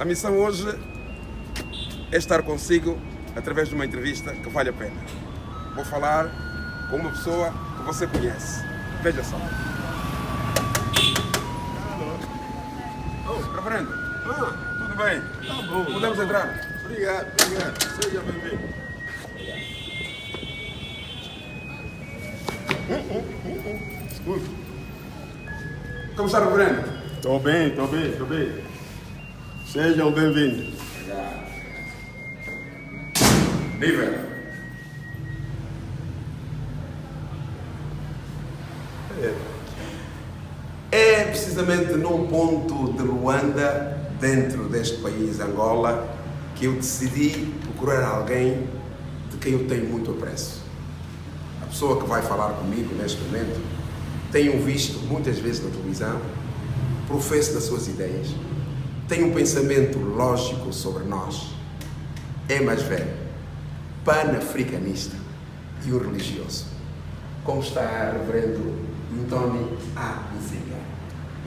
A missão hoje é estar consigo através de uma entrevista que vale a pena. Vou falar com uma pessoa que você conhece. Veja só. Oh, reverendo. Tudo bem? Tá bom. Podemos entrar? Obrigado. Seja bem-vindo. Escute. Como está, reverendo? Estou bem. Sejam bem-vindos. Nível. É precisamente num ponto de Luanda, dentro deste país, Angola, que eu decidi procurar alguém de quem eu tenho muito apreço. A pessoa que vai falar comigo neste momento, tenho visto muitas vezes na televisão, professo das suas ideias, tem um pensamento lógico sobre nós, é mais velho, pan-africanista e um religioso. Como está, reverendo Antônio A. Nzinga?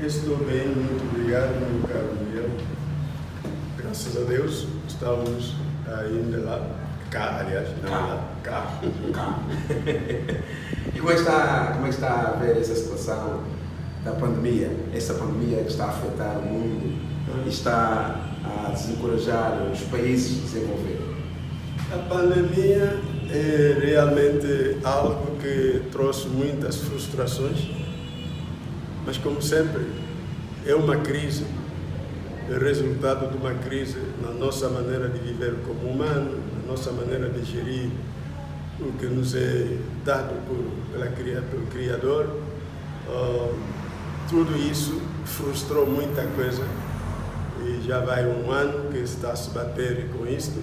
Estou bem, muito obrigado, meu caro Miguel. Graças a Deus, estamos ainda lá. Cá, aliás, não lá. Cá. E como é que está a ver essa situação da pandemia? Essa pandemia que está a afetar o mundo e está a desencorajar os países a desenvolver. A pandemia é realmente algo que trouxe muitas frustrações, mas como sempre, é uma crise, é resultado de uma crise na nossa maneira de viver como humano, na nossa maneira de gerir o que nos é dado pelo Criador. Tudo isso frustrou muita coisa e já vai um ano que está a se bater com isto.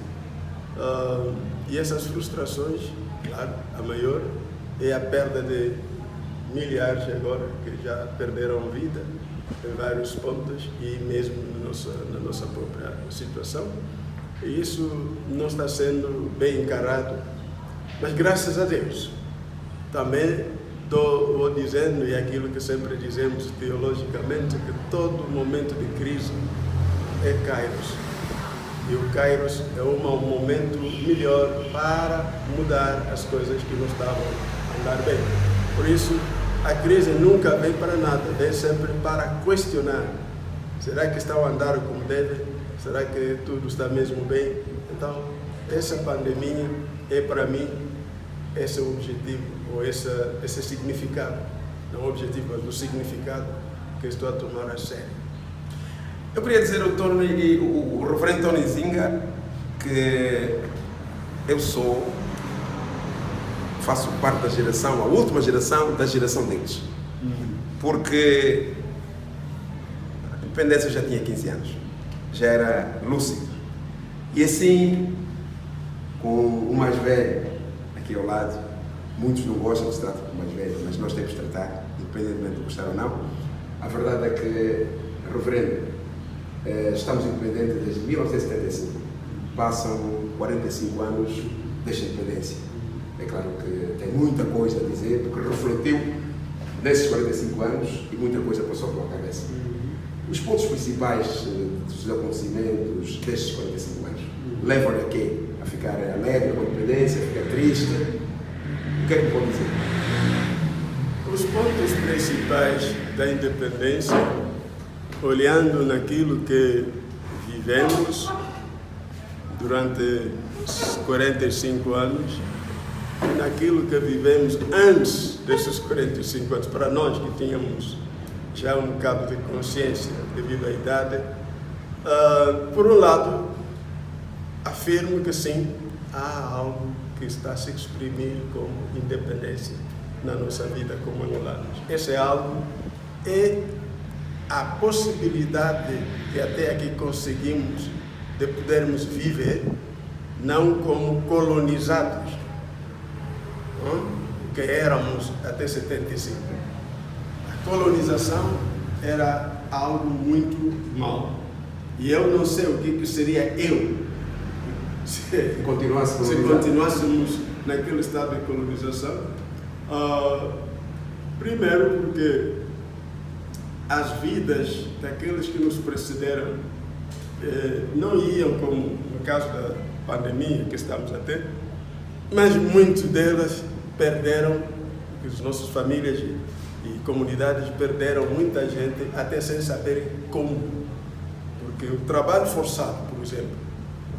E essas frustrações, claro, a maior é a perda de milhares agora que já perderam vida em vários pontos e mesmo na nossa própria situação. E isso não está sendo bem encarado, mas graças a Deus também vou dizendo, e é aquilo que sempre dizemos teologicamente, que todo momento de crise é Kairos. E o Kairos é um momento melhor para mudar as coisas que não estavam a andar bem. Por isso, a crise nunca vem para nada, vem sempre para questionar. Será que estão a andar como deve? Será que tudo está mesmo bem? Então, essa pandemia é para mim esse é o objetivo, ou esse significado. Não o objetivo, mas o significado que estou a tomar a sério. Eu queria dizer ao o reverendo Tony Nzinga que eu faço parte da geração, a última geração da geração deles. Porque a independência já tinha 15 anos, já era lúcido. E assim, com o mais velho aqui ao lado, muitos não gostam de se tratar com o mais velho, mas nós temos de tratar, independentemente de gostar ou não. A verdade é que, reverendo, estamos independentes desde 1975. Passam 45 anos desde a independência. É claro que tem muita coisa a dizer, porque refletiu nesses 45 anos e muita coisa passou pela cabeça. Os pontos principais dos acontecimentos destes 45 anos levam-lhe a quê? A ficar alegre com a independência, a ficar triste? O que é que pode dizer? Os pontos principais da independência, olhando naquilo que vivemos durante os 45 anos, e naquilo que vivemos antes desses 45 anos, para nós que tínhamos já um bocado de consciência devido à idade, por um lado, afirmo que sim, há algo que está a se exprimir como independência na nossa vida como angolanos. Esse algo é a possibilidade que até aqui conseguimos de podermos viver não como colonizados, que éramos até 75. A colonização era algo muito mau. E eu não sei o que seria eu se continuássemos naquele estado de colonização. Primeiro porque as vidas daqueles que nos precederam não iam, como no caso da pandemia que estamos a ter, mas muitos delas perderam, as nossas famílias e comunidades perderam muita gente até sem saber como. Porque o trabalho forçado, por exemplo,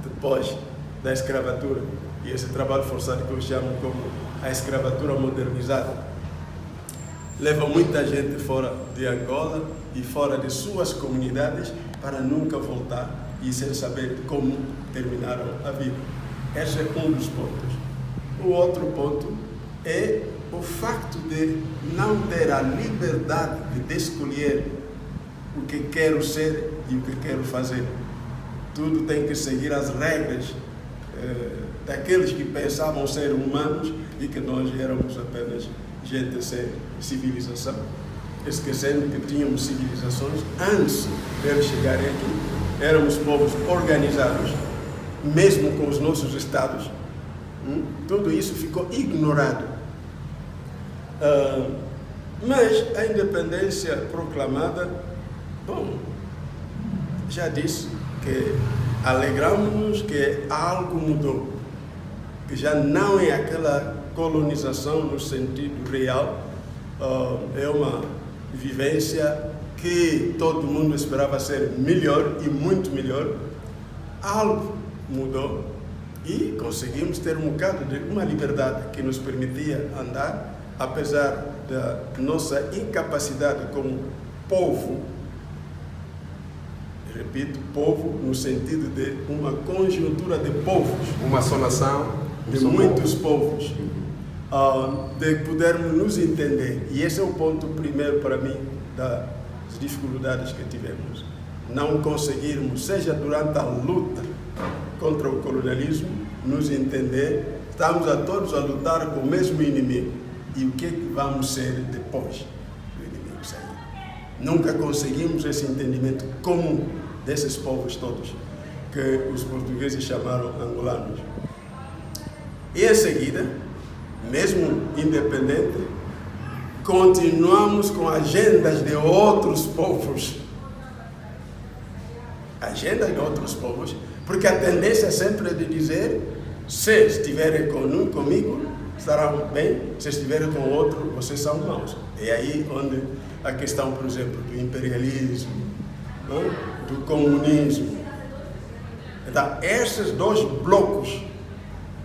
depois da escravatura, e esse trabalho forçado que eu chamo como a escravatura modernizada, leva muita gente fora de Angola e fora de suas comunidades para nunca voltar e sem saber como terminaram a vida. Esse é um dos pontos. O outro ponto é o facto de não ter a liberdade de escolher o que quero ser e o que quero fazer. Tudo tem que seguir as regras daqueles que pensavam ser humanos e que nós éramos apenas gente sem civilização, esquecendo que tínhamos civilizações antes de eles chegarem aqui. Éramos povos organizados, mesmo com os nossos estados. Tudo isso ficou ignorado. Mas a independência proclamada, bom, já disse que alegramos-nos que algo mudou, que já não é aquela colonização no sentido real, é uma vivência que todo mundo esperava ser melhor e muito melhor. Algo mudou e conseguimos ter um bocado de uma liberdade que nos permitia andar, apesar da nossa incapacidade como povo. Repito, povo no sentido de uma conjuntura de povos. Uma só nação. De muitos povos. De podermos nos entender. E esse é o ponto primeiro para mim das dificuldades que tivemos. Não conseguirmos, seja durante a luta contra o colonialismo, nos entender. Estamos a todos a lutar com o mesmo inimigo. E o que vamos ser depois do inimigo sair? Nunca conseguimos esse entendimento comum desses povos todos, que os portugueses chamaram angolanos. E em seguida, mesmo independente, continuamos com agendas de outros povos. Agendas de outros povos, porque a tendência é sempre de dizer: se estiverem comigo, estarão bem, se estiverem com outro, vocês são maus. É aí onde a questão, por exemplo, do imperialismo, do comunismo. Então, esses dois blocos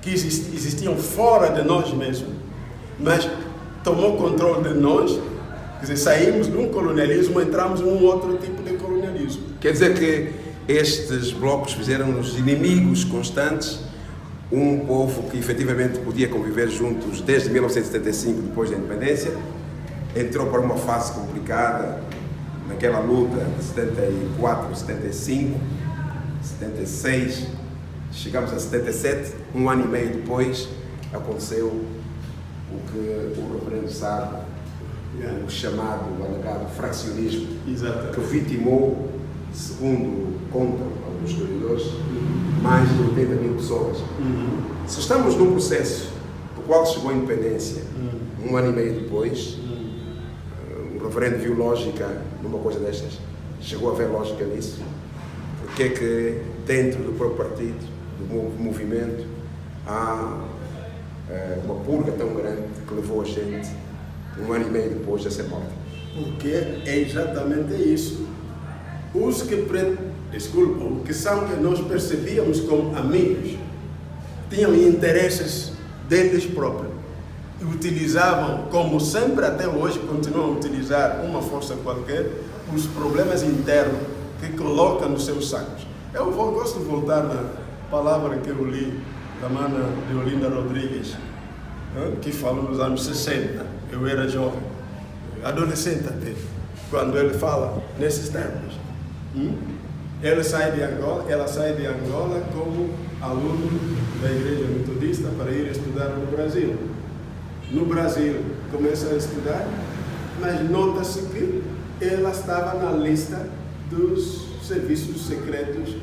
que existiam fora de nós mesmos, mas tomou controle de nós, quer dizer, saímos de um colonialismo, entramos num outro tipo de colonialismo. Quer dizer que estes blocos fizeram-nos inimigos constantes, um povo que efetivamente podia conviver juntos desde 1975, depois da independência, entrou para uma fase complicada naquela luta de 74, 75, 76, chegamos a 77, um ano e meio depois aconteceu o que o reverendo sabe, o chamado, o alegado fraccionismo, que vitimou, segundo contam alguns historiadores, mais de 80 mil pessoas. Se estamos num processo do qual chegou a independência, um ano e meio depois, o reverendo viu lógica numa coisa destas, chegou a ver lógica nisso, porque é que dentro do próprio partido, do movimento, há uma purga tão grande que levou a gente, um ano e meio depois, a ser morta? Porque é exatamente isso. Os que o que são que nós percebíamos como amigos, tinham interesses deles próprios e utilizavam, como sempre até hoje continuam a utilizar uma força qualquer, os problemas internos que colocam nos seus sacos. Eu gosto de voltar na palavra que eu li da mana de Olinda Rodrigues, que falou nos anos 60. Eu era jovem, adolescente até, quando ele fala nesses termos. Ela sai de Angola como aluno da Igreja Metodista para ir estudar no Brasil. No Brasil começa a estudar, mas nota-se que ela estava na lista dos serviços secretos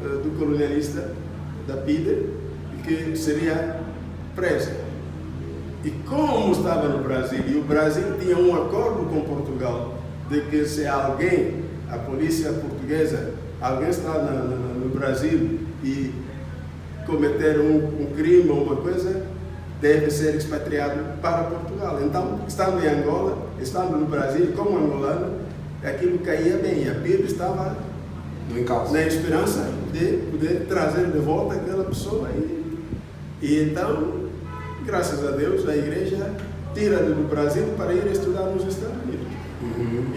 do colonialista da PIDE, que seria presa. E como estava no Brasil, e o Brasil tinha um acordo com Portugal, de que se alguém, a polícia portuguesa, alguém está no Brasil e cometer um crime ou uma coisa, deve ser expatriado para Portugal. Então, estando em Angola, estando no Brasil, como angolano, aquilo caía bem. A Bíblia estava na esperança de poder trazer de volta aquela pessoa. E então, graças a Deus, a igreja tira-lhe do Brasil para ir estudar nos Estados Unidos.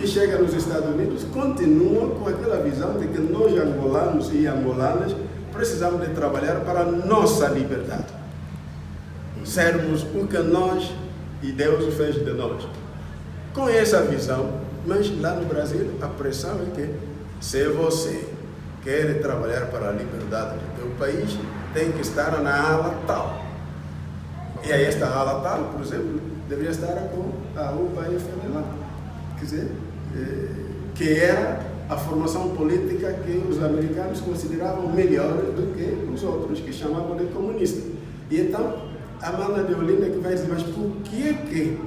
E chega nos Estados Unidos, continua com aquela visão de que nós, angolanos e angolanas, precisamos de trabalhar para a nossa liberdade. Sermos o que nós e Deus fez de nós. Com essa visão, mas lá no Brasil a pressão é que se você quer trabalhar para a liberdade do teu país, tem que estar na ala tal. E aí esta ala tal, por exemplo, deveria estar com a UPA-FNLA. Quer dizer, que era a formação política que os americanos consideravam melhor do que os outros, que chamavam de comunista. E então, a Amanda de Olinda que vai dizer, mas por que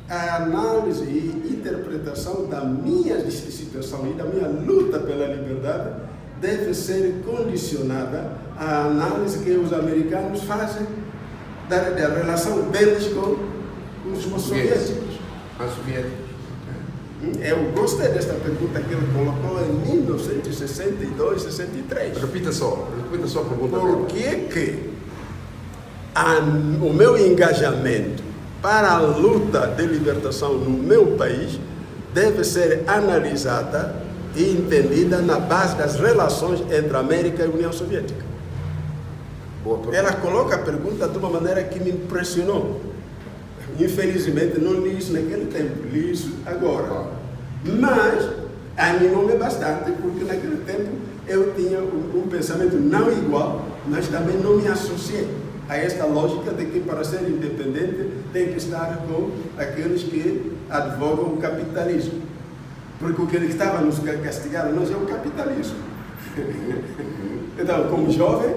a análise e interpretação da minha situação e da minha luta pela liberdade deve ser condicionada à análise que os americanos fazem da relação deles com os soviéticos? Eu gostei desta pergunta que ele colocou em 1962, 63. Repita só a pergunta. Por que o meu engajamento para a luta de libertação no meu país deve ser analisada e entendida na base das relações entre a América e a União Soviética? Ela coloca a pergunta de uma maneira que me impressionou. Infelizmente não li isso naquele tempo, li isso agora. Mas animou-me bastante, porque naquele tempo eu tinha um pensamento não igual, mas também não me associei a esta lógica de que para ser independente tem que estar com aqueles que advogam o capitalismo. Porque o que ele estava nos castigando nós é o capitalismo. Então, como jovem,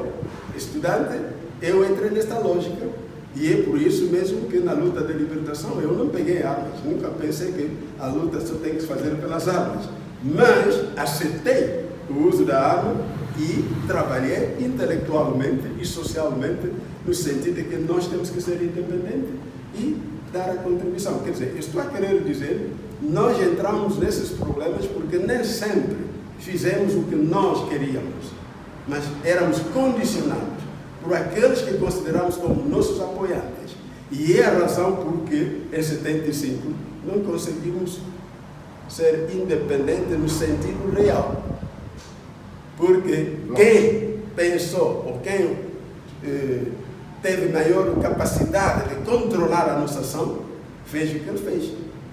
estudante, eu entrei nesta lógica. E é por isso mesmo que na luta de libertação eu não peguei armas. Nunca pensei que a luta só tem que se fazer pelas armas. Mas aceitei o uso da arma e trabalhei intelectualmente e socialmente no sentido de que nós temos que ser independentes e dar a contribuição. Quer dizer, estou a querer dizer, nós entramos nesses problemas porque nem sempre fizemos o que nós queríamos, mas éramos condicionados por aqueles que consideramos como nossos apoiantes. E é a razão por que, em 75, não conseguimos ser independentes no sentido real. Porque quem pensou, ou quem teve maior capacidade de controlar a nossa ação, fez o que ele fez.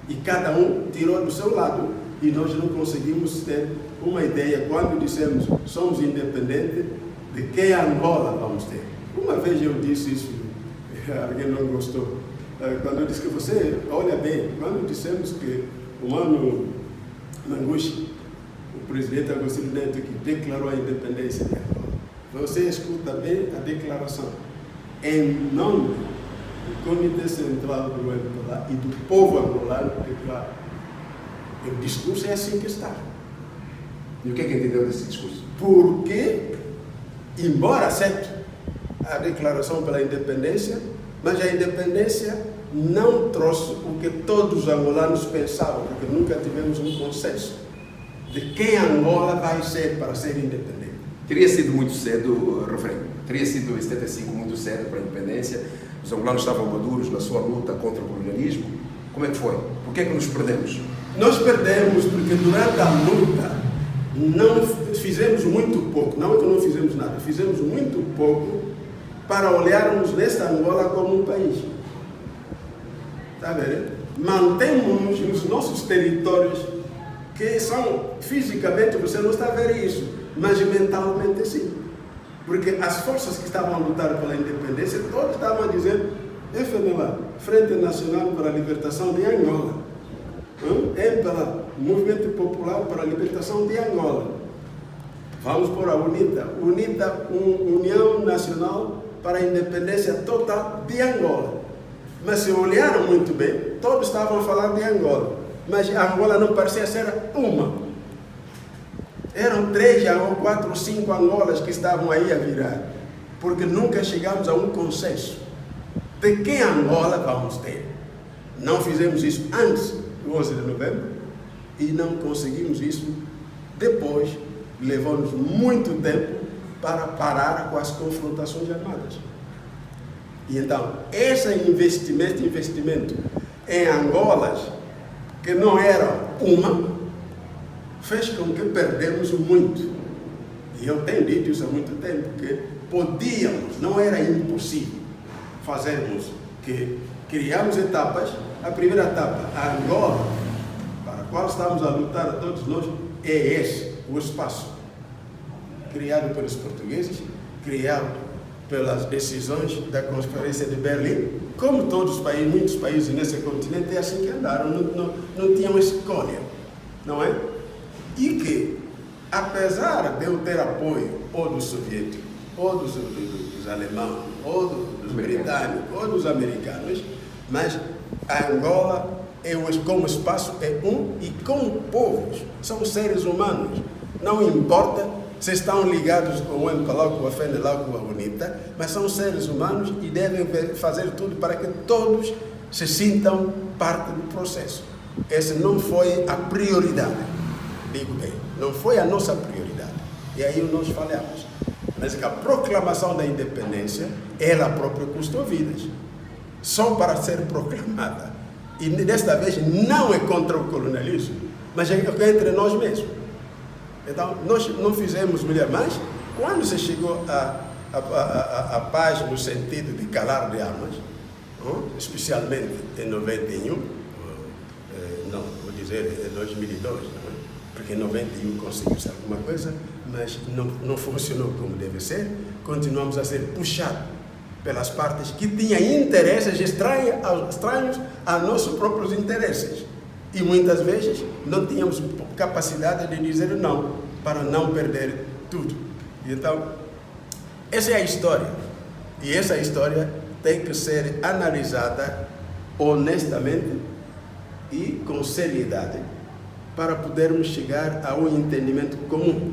E cada um tirou do seu lado. E nós não conseguimos ter uma ideia, quando dissemos somos independentes, de que Angola vamos ter. Uma vez eu disse isso, alguém não gostou, quando eu disse que você, olha bem, quando dissemos que o Mano Mangushi, o presidente Agostinho Neto, que declarou a independência de Angola, você escuta bem a declaração, em nome do Comitê Central do MPLA e do povo angolano, declara. O discurso é assim que está. E o que é que entendeu desse discurso? Porque, embora aceite a declaração pela independência, mas a independência não trouxe o que todos os angolanos pensavam, porque nunca tivemos um consenso de quem Angola vai ser para ser independente. Teria sido muito cedo, referendo, teria sido em 75 muito cedo para a independência, os angolanos estavam maduros na sua luta contra o colonialismo. Como é que foi? Por que é que nos perdemos? Nós perdemos porque durante a luta não fizemos muito pouco, não é que não fizemos nada, fizemos muito pouco para olharmos nesta Angola como um país. Está vendo? Mantemos nos nossos territórios, que são, fisicamente você não está a ver isso, mas mentalmente sim. Porque as forças que estavam a lutar pela independência, todos estavam a dizer, FNLA, Frente Nacional para a Libertação de Angola. MPLA, Movimento Popular para a Libertação de Angola. Vamos por a UNITA, União Nacional para a Independência Total de Angola. Mas se olharam muito bem, todos estavam a falar de Angola. Mas a Angola não parecia ser uma. Eram 3 ou 4 ou 5 Angolas que estavam aí a virar, porque nunca chegamos a um consenso de que Angola vamos ter. Não fizemos isso antes do 11 de novembro e não conseguimos isso depois. Levou-nos muito tempo para parar com as confrontações armadas. E então, esse investimento em Angolas, que não era uma, fez com que perdemos muito. E eu tenho dito isso há muito tempo, que podíamos, não era impossível, fazermos que criamos etapas. A primeira etapa, a Angola, para a qual estamos a lutar todos nós, é esse, o espaço criado pelos portugueses, criado pelas decisões da Conferência de Berlim. Como todos os países, muitos países nesse continente, é assim que andaram, não tinham escolha, não é? E que, apesar de eu ter apoio ou dos soviéticos, ou dos alemães, ou dos britânicos, ou dos americanos, mas a Angola, como espaço, é um, e como povos, são seres humanos. Não importa se estão ligados com o MPLA, com a FENELA, com a UNITA, mas são seres humanos e devem fazer tudo para que todos se sintam parte do processo. Essa não foi a prioridade, digo bem, não foi a nossa prioridade. E aí nós falhamos. Mas que a proclamação da independência, ela própria custou vidas, só para ser proclamada. E desta vez não é contra o colonialismo, mas é entre nós mesmos. Então, nós não fizemos melhor, mas quando se chegou à paz no sentido de calar de armas, especialmente em 91, não, vou dizer em 2002, não é? Porque em 91 conseguiu-se alguma coisa, mas não funcionou como deve ser. Continuamos a ser puxados pelas partes que tinham interesses estranhos a nossos próprios interesses. E muitas vezes não tínhamos capacidade de dizer não, para não perder tudo. Então, essa é a história. E essa história tem que ser analisada honestamente e com seriedade para podermos chegar a um entendimento comum.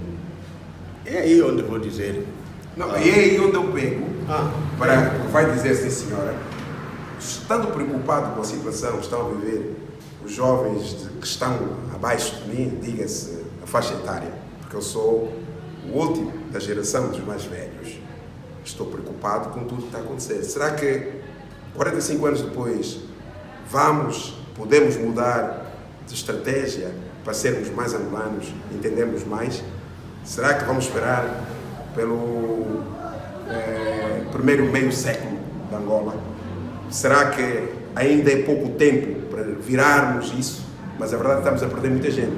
É aí onde eu vou dizer. Não, e é aí onde eu pego, vai dizer assim, senhora, estando preocupado com a situação que estão a viver os jovens que estão abaixo de mim, diga-se a faixa etária, porque eu sou o último da geração dos mais velhos, estou preocupado com tudo que está a acontecer. Será que 45 anos depois podemos mudar de estratégia para sermos mais angolanos, entendermos mais? Será que vamos esperar pelo primeiro meio século da Angola? Será que ainda é pouco tempo para virarmos isso? Mas a verdade é que estamos a perder muita gente.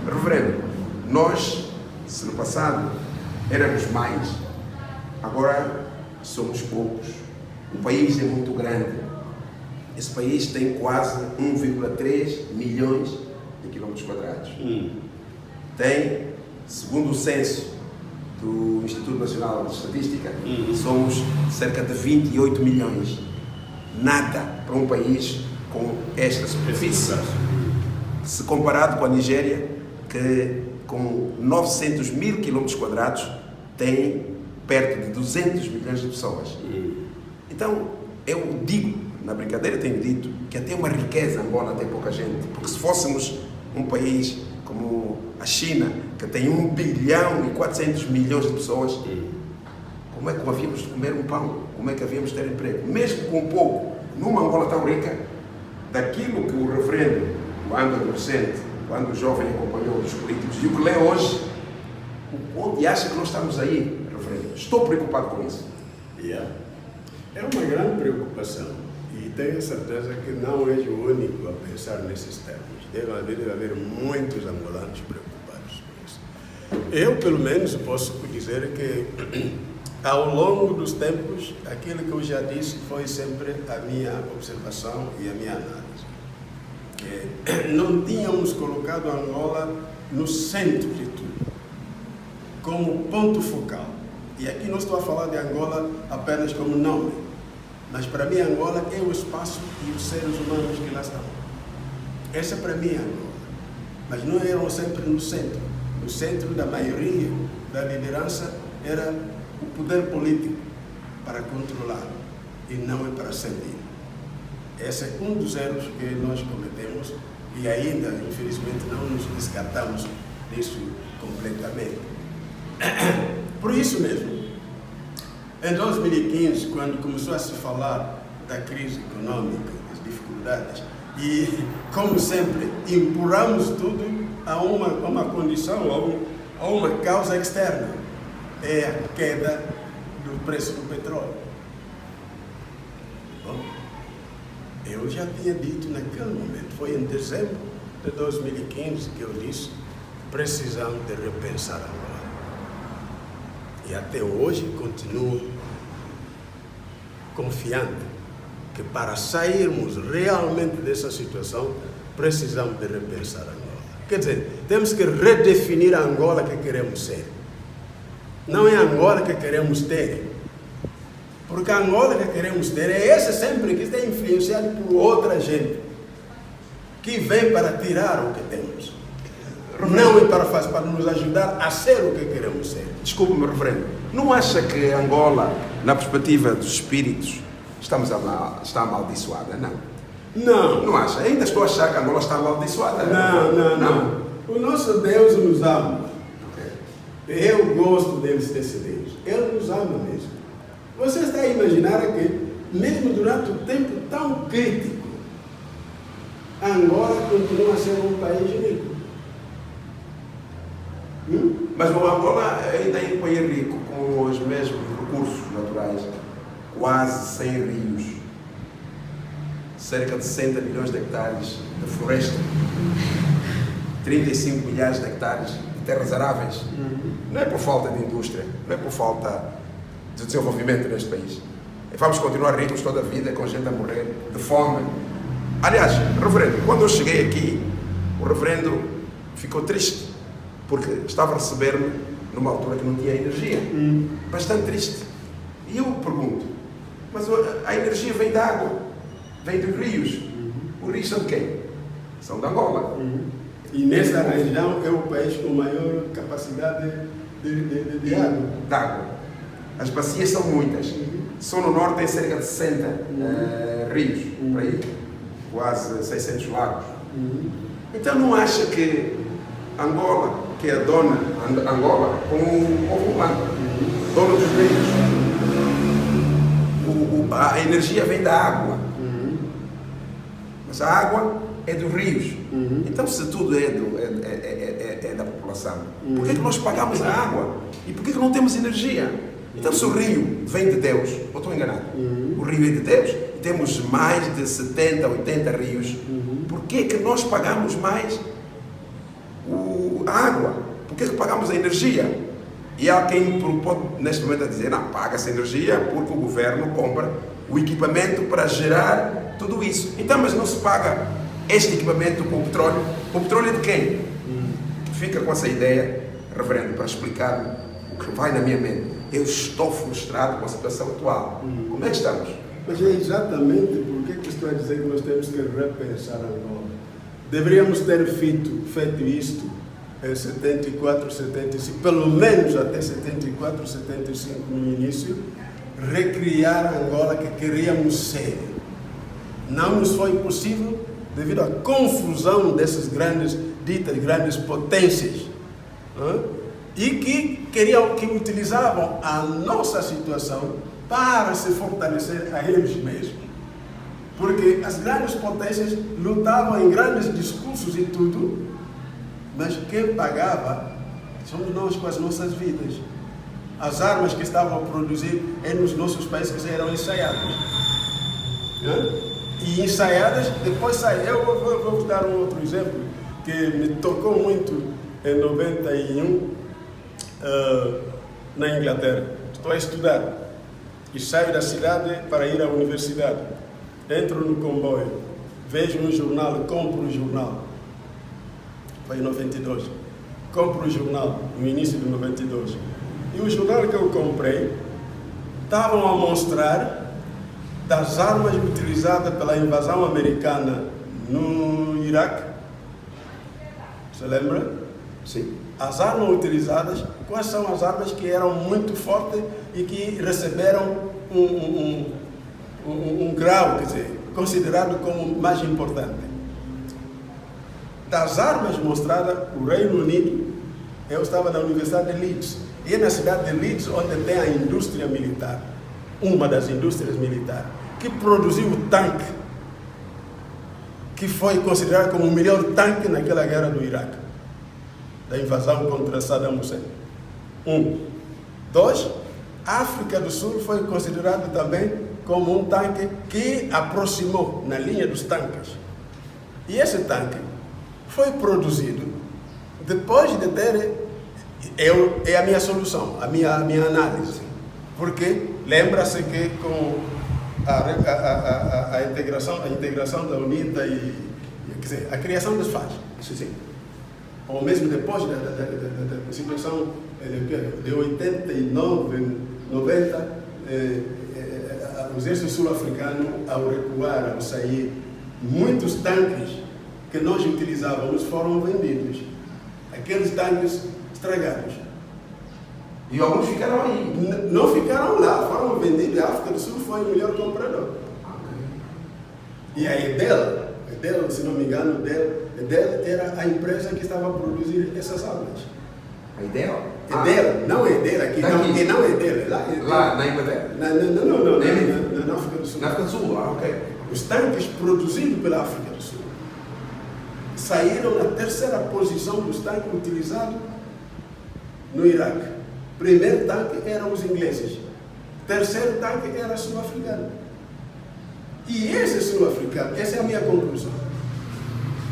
Reverendo, nós, se no passado éramos mais, agora somos poucos. O país é muito grande. Esse país tem quase 1,3 milhões de quilómetros quadrados. Tem, segundo o censo do Instituto Nacional de Estatística, somos cerca de 28 milhões. Nada para um país com esta superfície. Se comparado com a Nigéria, que com 900 mil quilómetros quadrados tem perto de 200 milhões de pessoas. Então, eu digo, na brincadeira tenho dito, que até uma riqueza Angola tem pouca gente, porque se fôssemos um país como a China, que tem 1 bilhão e 400 milhões de pessoas, como é que havíamos de comer um pão? Como é que havíamos de ter emprego? Mesmo com pouco, numa Angola tão rica, daquilo que o referendo, quando adolescente, quando o jovem acompanhou os políticos, e o que lê hoje, onde acha que nós estamos aí, referendo? Estou preocupado com isso. É uma grande preocupação e tenho certeza que não és o único a pensar nesses termos. Deve haver muitos angolanos preocupados com isso. Eu, pelo menos, posso dizer que ao longo dos tempos, aquilo que eu já disse foi sempre a minha observação e a minha análise. Não tínhamos colocado Angola no centro de tudo, como ponto focal. E aqui não estou a falar de Angola apenas como nome, mas para mim Angola é o espaço e os seres humanos que lá estão. Essa para mim é Angola. Mas não eram sempre no centro. no centro da maioria da liderança era o poder político para controlar e não é para servir. Esse é um dos erros que nós cometemos e ainda, infelizmente, não nos descartamos disso completamente. Por isso mesmo, em 2015, quando começou a se falar da crise econômica, das dificuldades, e, como sempre, empurramos tudo a uma condição, a uma causa externa, é a queda do preço do petróleo. Bom, eu já tinha dito naquele momento, foi em dezembro de 2015 que eu disse, precisamos de repensar agora. E até hoje continuo confiante que para sairmos realmente dessa situação, precisamos de repensar Angola. Quer dizer, temos que redefinir a Angola que queremos ser. Não é a Angola que queremos ter. Porque a Angola que queremos ter é essa sempre que está influenciada por outra gente que vem para tirar o que temos. Não é para nos ajudar a ser o que queremos ser. Desculpe-me, reverendo. Não acha que Angola, na perspectiva dos espíritos, está amaldiçoada? Não. Não. Não acha? Ainda estou a achar que Angola está amaldiçoada. Não. O nosso Deus nos ama. Okay. Eu gosto desse Deus. Ele nos ama mesmo. Você está a imaginar que, mesmo durante um tempo tão crítico, Angola continua a ser um país rico. Mas o Angola ainda é um país rico, com os mesmos recursos naturais, quase 100 rios, cerca de 60 milhões de hectares de floresta, 35 milhares de hectares de terras aráveis. Não é por falta de indústria, não é por falta de desenvolvimento neste país. E vamos continuar ricos toda a vida, com gente a morrer de fome. Aliás, reverendo, quando eu cheguei aqui, o reverendo ficou triste, porque estava a receber-me numa altura que não tinha energia. Bastante triste. E eu pergunto, mas a energia vem da água, vem dos rios. Os rios são de quem? São de Angola. E nessa região é o país com maior capacidade de água. De água. As bacias são muitas. Só no norte tem cerca de 60 rios, por aí, quase 600 lagos. Então não acha que Angola, que é a dona, Angola, como o povo humano, dono dos rios, a energia vem da água, mas a água é dos rios. Então, se tudo é da população, por que nós pagamos a água? E por que não temos energia? Então, se o rio vem de Deus, ou estou enganado? O rio é de Deus e temos mais de 70, 80 rios, por que nós pagamos mais a água? Por que pagamos a energia? E há quem pode, neste momento, a dizer, não, paga-se energia porque o governo compra o equipamento para gerar tudo isso. Então, mas não se paga este equipamento com o petróleo? O petróleo é de quem? Fica com essa ideia, reverendo, para explicar o que vai na minha mente. Eu estou frustrado com a situação atual. Como é que estamos? Mas é exatamente por que estou a dizer que nós temos que repensar Angola. Deveríamos ter feito isto em 74, 75, pelo menos até 74, 75 no início, recriar a Angola que queríamos ser. Não nos foi possível devido à confusão dessas ditas grandes potências, e que utilizavam a nossa situação para se fortalecer a eles mesmos. Porque as grandes potências lutavam em grandes discursos e tudo, mas quem pagava somos nós com as nossas vidas. As armas que estavam a produzir nos nossos países eram ensaiadas. E ensaiadas, depois saíram. Eu vou dar um outro exemplo que me tocou muito em 91, na Inglaterra. Estou a estudar e saio da cidade para ir à universidade. Entro no comboio, vejo um jornal, compro o jornal. Foi em 92. Compro o jornal no início de 92. E o jornal que eu comprei estavam a mostrar das armas utilizadas pela invasão americana no Iraque. Você lembra? Sim. as armas utilizadas, quais são as armas que eram muito fortes e que receberam um grau, quer dizer, considerado como mais importante. Das armas mostradas, o Reino Unido, eu estava na Universidade de Leeds, e é na cidade de Leeds onde tem a indústria militar, uma das indústrias militares, que produziu o tanque, que foi considerado como o melhor tanque naquela guerra do Iraque, da invasão contra Saddam Hussein. 1. 2. A África do Sul foi considerado também como um tanque que aproximou na linha dos tanques. E esse tanque foi produzido depois de ter... É a minha solução, a minha análise. Porque lembra-se que com a integração da UNITA quer dizer, a criação dos FAS, ou mesmo depois da situação de 89, 90, o exército sul-africano, ao recuar, ao sair, muitos tanques que nós utilizávamos foram vendidos. Aqueles tanques estragados. E alguns ficaram aí? Não ficaram lá, foram vendidos. A África do Sul foi o melhor comprador. E a Edel, se não me engano, Edel era a empresa que estava a produzir essas armas. A Edel? Edel, não é Edel aqui, não é Edel. Lá na Inglaterra? Não, na África do Sul. Na África do Sul, ok. Os tanques produzidos pela África do Sul saíram na terceira posição dos tanques utilizados no Iraque. Primeiro tanque eram os ingleses. Terceiro tanque era sul-africano. E esse sul-africano, essa é a minha conclusão,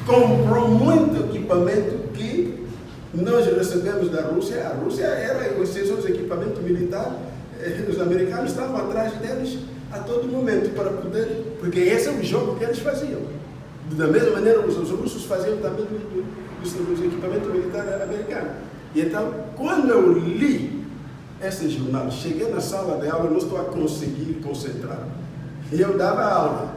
comprou muito equipamento que nós recebemos da Rússia. A Rússia era os seus equipamentos militares, os americanos estavam atrás deles a todo momento para poder, porque esse é o jogo que eles faziam. Da mesma maneira, os russos faziam também dos equipamentos militares americanos. E então, quando eu li esse jornal, cheguei na sala de aula, não estou a conseguir concentrar. E eu dava aula.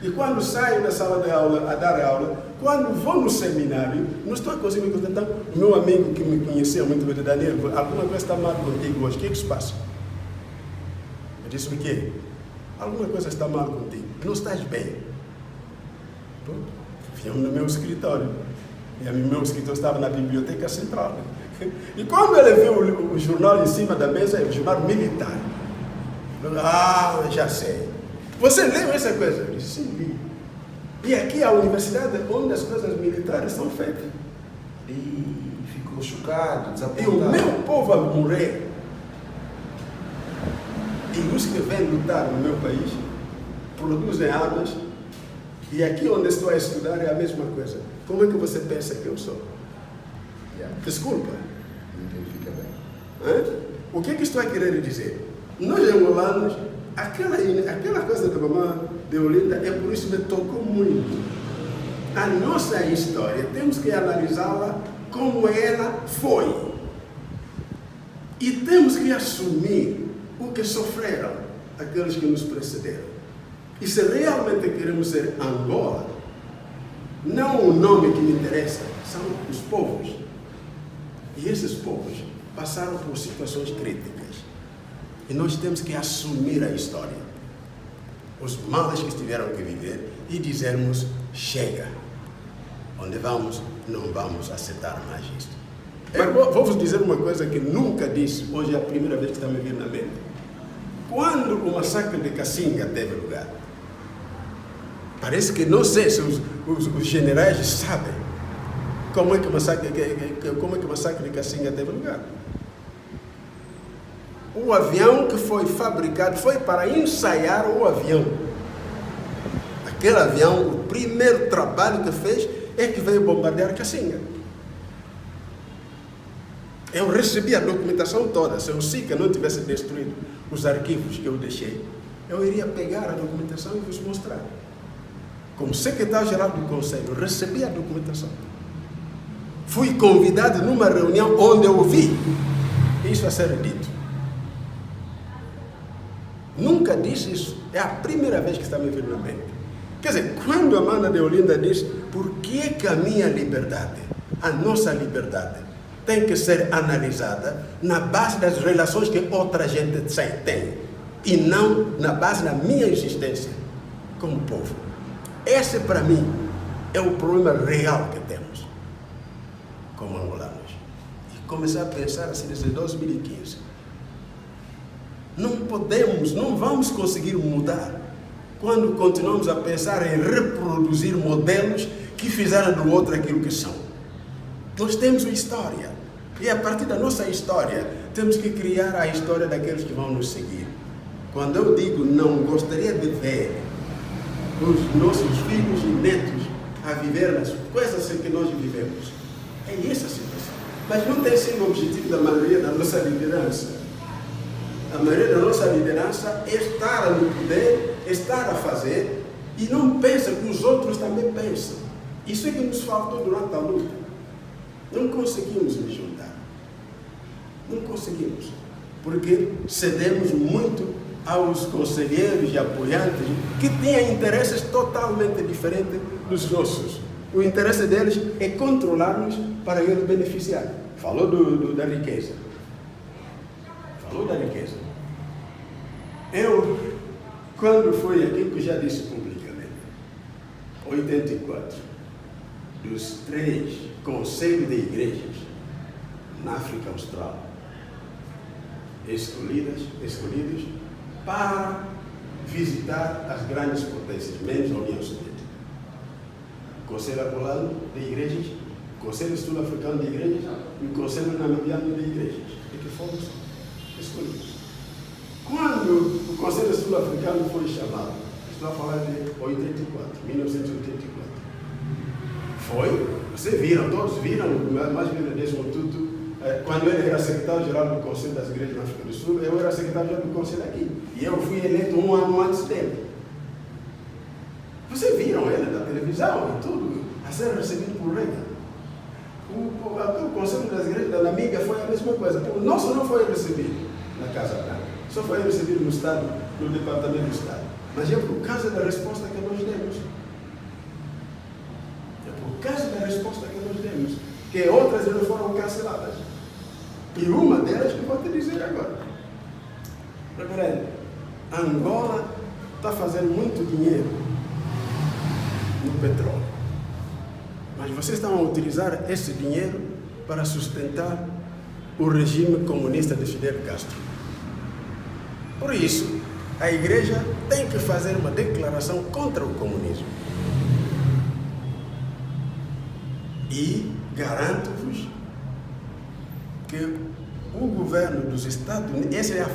E quando saio da sala de aula, a dar aula, quando vou no seminário, não estou a conseguir me concentrar. O meu amigo que me conhecia muito bem, Daniel, alguma coisa está mal contigo hoje, o que é que se passa? Eu disse, o quê? Alguma coisa está mal contigo, não estás bem. Viemos no meu escritório. E o meu escritório estava na biblioteca central. E quando ele viu o jornal em cima da mesa, o jornal militar. Já sei. Você leu essa coisa? Eu disse, sim, li. E aqui é a universidade onde as coisas militares são feitas. E ficou chocado, desapontado. E o meu povo a morrer. E os que vêm lutar no meu país produzem armas. E aqui onde estou a estudar é a mesma coisa. Como é que você pensa que eu sou? Desculpa. Fica bem. O que estou a querer dizer? Nós angolanos, aquela coisa da mamãe de Olinda, é por isso que me tocou muito. A nossa história, temos que analisá-la como ela foi. E temos que assumir o que sofreram aqueles que nos precederam. E se realmente queremos ser Angola, não o nome que me interessa, são os povos. E esses povos passaram por situações críticas. E nós temos que assumir a história. Os males que tiveram que viver e dizermos, chega. Onde vamos, não vamos aceitar mais isto. Eu vou-vos dizer uma coisa que nunca disse, hoje é a primeira vez que está me vindo na mente. Quando o massacre de Cassinga teve lugar, parece que não sei se os generais sabem como é que o massacre de Cassinga teve lugar. O avião que foi fabricado foi para ensaiar o avião. Aquele avião, o primeiro trabalho que fez é que veio bombardear Cassinga. Eu recebi a documentação toda. Se o SICA não tivesse destruído os arquivos que eu deixei, eu iria pegar a documentação e vos mostrar. Como secretário-geral do Conselho, recebi a documentação. Fui convidado numa reunião onde eu ouvi isso a ser dito. Nunca disse isso. É a primeira vez que está me vindo na mente. Quer dizer, quando a Amanda de Olinda diz, por que a minha liberdade a nossa liberdade tem que ser analisada na base das relações que outra gente tem e não na base da minha existência como povo. Esse, para mim, é o problema real que temos como angolanos. E começar a pensar assim desde 2015. Não vamos conseguir mudar quando continuamos a pensar em reproduzir modelos que fizeram do outro aquilo que são. Nós temos uma história. E a partir da nossa história, temos que criar a história daqueles que vão nos seguir. Quando eu digo não gostaria de ver os nossos filhos e netos a viver nas coisas que nós vivemos, é essa a situação. Mas não tem sido o objetivo da maioria da nossa liderança. A maioria da nossa liderança é estar no poder, estar a fazer, e não pensa que os outros também pensam. Isso é que nos faltou durante a luta. Não conseguimos nos juntar. Não conseguimos. Porque cedemos muito aos conselheiros e apoiantes que têm interesses totalmente diferentes dos nossos. O interesse deles é controlar-nos para eles beneficiar. Falou da riqueza. Falou da riqueza. Eu, quando foi aquilo que já disse publicamente, 84, dos 3 conselhos de igrejas na África Austral, escolhidos para visitar as grandes potências, menos a União Soviética. O Conselho Angolano de Igrejas, o Conselho Sul-Africano de Igrejas e o Conselho Namibiano de Igrejas, e que fomos escolhidos. Quando o Conselho Sul-Africano foi chamado, estou a falar de 1984, vocês viram, todos viram, mais verdadeiro Tutu, quando ele era secretário-geral do Conselho das Igrejas na África do Sul, eu era secretário-geral do Conselho aqui, e eu fui eleito 1 ano antes dele. Vocês viram ele na televisão e tudo, a ser recebido por Reagan. O Conselho das Igrejas da Namíbia foi a mesma coisa. O nosso não foi recebido na Casa Branca, só foi recebido no Estado, no Departamento do Estado. Mas é por causa da resposta que nós demos. É por causa da resposta que nós demos que outras não foram canceladas. E uma delas que eu vou te dizer agora. Reverendo, Angola está fazendo muito dinheiro no petróleo. Mas vocês estão a utilizar esse dinheiro para sustentar o regime comunista de Fidel Castro. Por isso, a igreja tem que fazer uma declaração contra o comunismo. E garanto-vos que o governo dos Estados Unidos, essa é a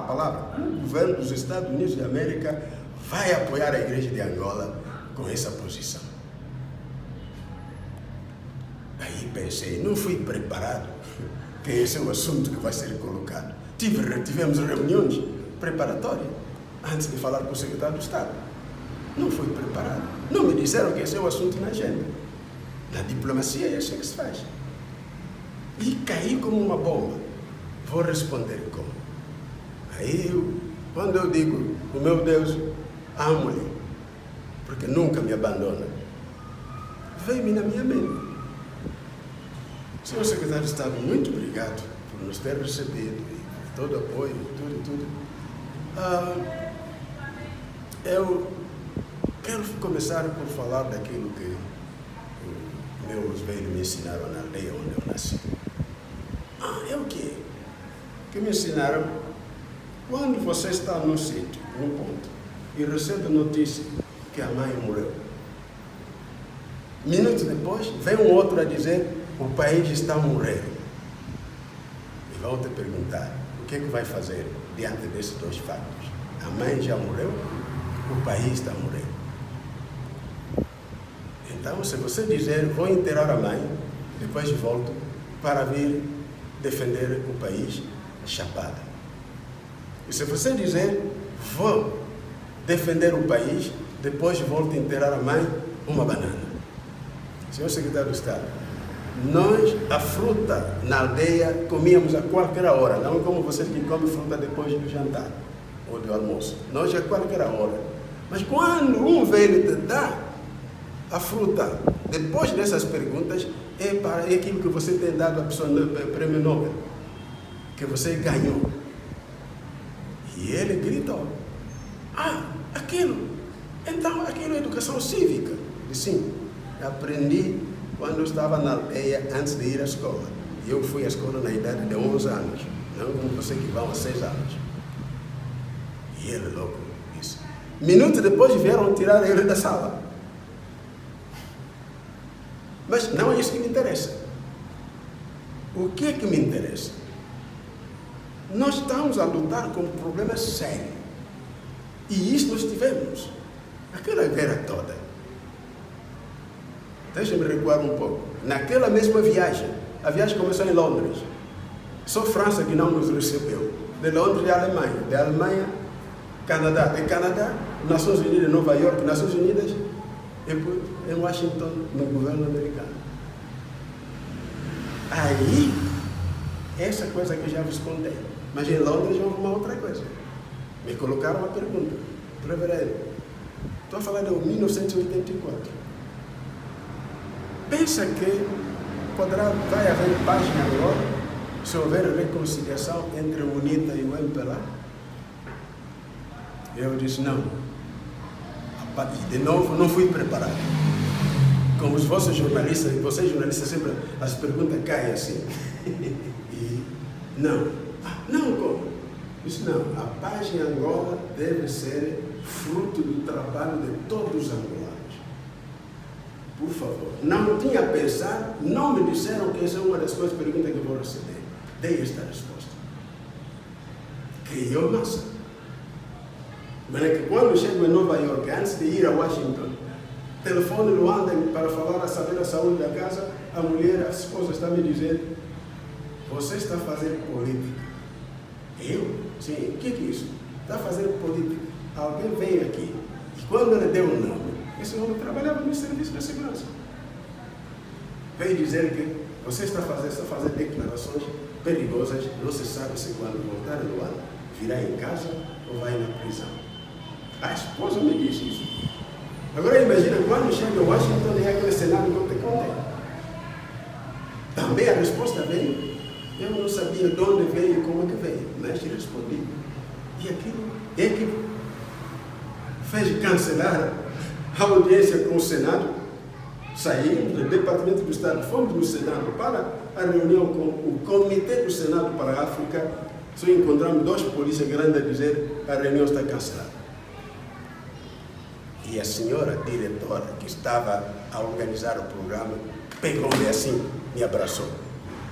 palavra, o governo dos Estados Unidos da América vai apoiar a igreja de Angola com essa posição. Aí pensei, não fui preparado, que esse é o assunto que vai ser colocado. Tivemos reuniões preparatórias antes de falar com o secretário do Estado. Não fui preparado. Não me disseram que esse é o assunto na agenda. Na diplomacia é isso que se faz. E caí como uma bomba. Vou responder como? Aí, quando eu digo, o meu Deus, amo-lhe, porque nunca me abandona, veio-me na minha mente. Senhor secretário de Estado, muito obrigado por nos ter recebido, e por todo o apoio, tudo. Eu quero começar por falar daquilo que meus velhos me ensinaram na aldeia onde eu nasci. É o quê? Que me ensinaram, quando você está num sítio, num ponto, e recebe notícia que a mãe morreu, minutos depois, vem um outro a dizer, o país está a morrer. E vão te perguntar, o que é que vai fazer diante desses dois fatos? A mãe já morreu, o país está a morrer. Então, se você dizer, vou enterrar a mãe, depois volto para vir defender o país, chapada. E se você dizer, vou defender o país, depois volto a enterrar a mãe, uma banana. Senhor secretário do Estado, nós, a fruta na aldeia, comíamos a qualquer hora, não como vocês que comem fruta depois do jantar ou do almoço. Nós, a qualquer hora. Mas quando um velho te dá, a fruta, depois dessas perguntas, é aquilo que você tem dado à pessoa no prêmio Nobel, que você ganhou. E ele gritou, aquilo, então aquilo é educação cívica. E sim, aprendi quando eu estava na aldeia antes de ir à escola. Eu fui à escola na idade de 11 anos, não como você que vão a 6 anos. E ele logo disse. Minutos depois vieram tirar ele da sala. Mas não é isso que me interessa. O que é que me interessa? Nós estamos a lutar com um problema sério. E isso nós tivemos. Aquela guerra toda. Deixa-me recuar um pouco. Naquela mesma viagem, a viagem começou em Londres. Só França que não nos recebeu. De Londres e Alemanha. De Alemanha, Canadá. De Canadá, Nações Unidas, Nova York, Nações Unidas, em Washington, no governo americano. Aí, essa coisa que eu já vos contei. Mas em Londres houve uma outra coisa. Me colocaram uma pergunta. Reverendo, estou a falar de 1984. Pensa que vai haver paz em Angola se houver reconciliação entre o UNITA e o MPLA? Eu disse não. De novo, não fui preparado. Como os vossos jornalistas, sempre as perguntas caem assim. E não. Não, como? Disse não. A paz em Angola deve ser fruto do trabalho de todos os angolanos. Por favor. Não tinha a pensar, não me disseram que essa é uma das coisas, perguntas que eu vou receber. Dei esta resposta. Criou massa. Mas é que quando chego em Nova York, antes de ir a Washington, telefone Luanda para falar, a saber a saúde da casa, a mulher, a esposa está me dizendo, você está fazendo política. Eu? Sim. O que é isso? Está fazendo política. Alguém veio aqui. E quando ele deu o nome, esse homem trabalhava no Serviço de Segurança. Veio dizer que você está fazendo declarações perigosas, não se sabe se quando voltar a Luanda, virá em casa ou vai na prisão. A esposa me disse isso. Agora imagina, quando chega a Washington e aquele cenário que eu te contei. Também a resposta veio. Eu não sabia de onde veio e como é que veio, mas respondi. E aquilo é que fez cancelar a audiência com o Senado. Saímos do Departamento do Estado, fomos no Senado para a reunião com o Comitê do Senado para a África. Só encontramos 2 polícias grandes a dizer que a reunião está cancelada. E a senhora diretora que estava a organizar o programa pegou-me assim, me abraçou.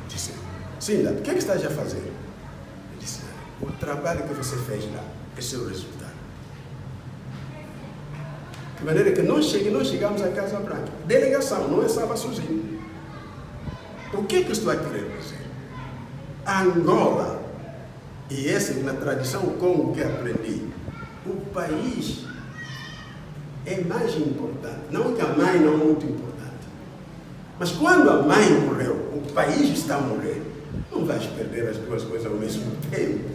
Disse, Cinda, o que é que estás a fazer? Eu disse, o trabalho que você fez lá, esse é o resultado. De maneira que nós chegamos à Casa Branca. Delegação, não estava sozinho. O que é que eu estou a querer dizer? Angola, e essa é na tradição Congo que aprendi, o país é mais importante. Não que a mãe não é muito importante. Mas quando a mãe morreu, o país está a morrer, não vais perder as duas coisas ao mesmo tempo.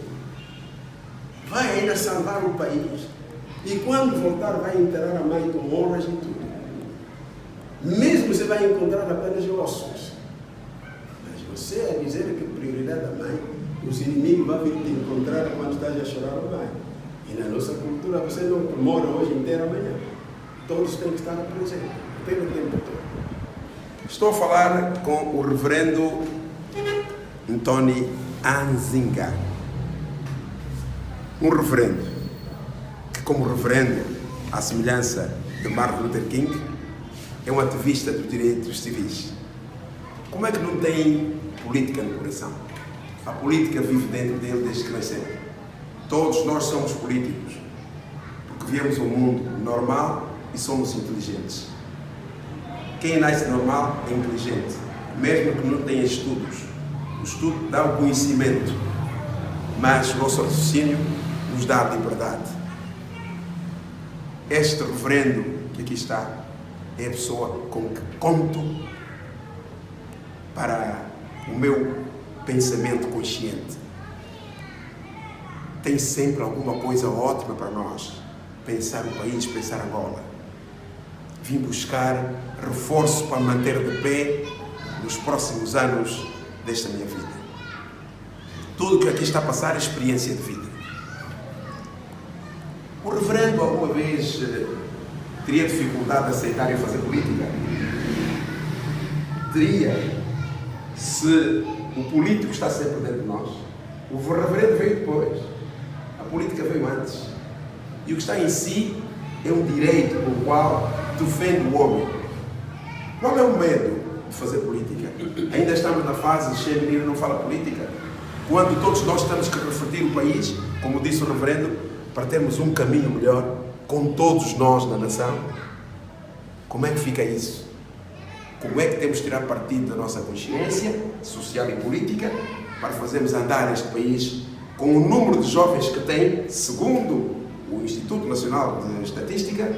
Vai ainda salvar o país. E quando voltar, vai enterrar a mãe com honras e tudo. Mesmo você vai encontrar apenas ossos. Mas você a dizer que a prioridade da mãe, os inimigos vão vir te encontrar quando estás a chorar a mãe. E na nossa cultura, você não mora hoje inteiro amanhã. Todos têm que estar presentes, pelo tempo todo. Estou a falar com o reverendo Antoni Anzinga. Um reverendo que, como reverendo, à semelhança de Martin Luther King, é um ativista dos direitos civis. Como é que não tem política no coração? A política vive dentro dele desde que nasceu. Todos nós somos políticos, porque vivemos um mundo normal e somos inteligentes. Quem nasce normal é inteligente, mesmo que não tenha estudos. O estudo dá o conhecimento, mas o nosso raciocínio nos dá a liberdade. Este reverendo que aqui está é a pessoa com que conto para o meu pensamento consciente. Tem sempre alguma coisa ótima para nós. Pensar o país, pensar Angola. vim buscar reforço para manter de pé nos próximos anos desta minha vida. Tudo o que aqui está a passar é experiência de vida. O reverendo alguma vez teria dificuldade de aceitar e fazer política? Teria, se o político está sempre dentro de nós. O reverendo veio depois. A política veio antes. E o que está em si é um direito pelo qual defende o homem. Qual é o medo de fazer política? Ainda estamos na fase de cheio menino não fala política. Quando todos nós temos que refletir o país, como disse o reverendo, para termos um caminho melhor com todos nós na nação. Como é que fica isso? Como é que temos que tirar partido da nossa consciência social e política para fazermos andar este país com o número de jovens que tem, segundo o Instituto Nacional de Estatística,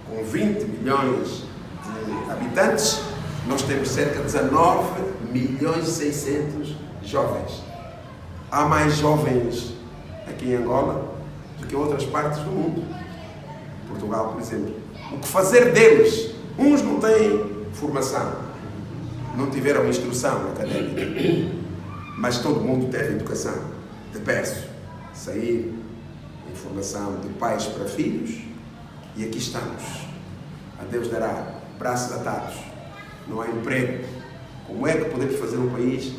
com 20 milhões de habitantes, nós temos cerca de 19 milhões e 600 jovens. Há mais jovens aqui em Angola do que em outras partes do mundo. Portugal, por exemplo. O que fazer deles? Uns não têm formação, não tiveram instrução académica, mas todo mundo teve educação de berço, sair, informação de pais para filhos, e aqui estamos. A Deus dará, braços atados, não há emprego. Como é que podemos fazer um país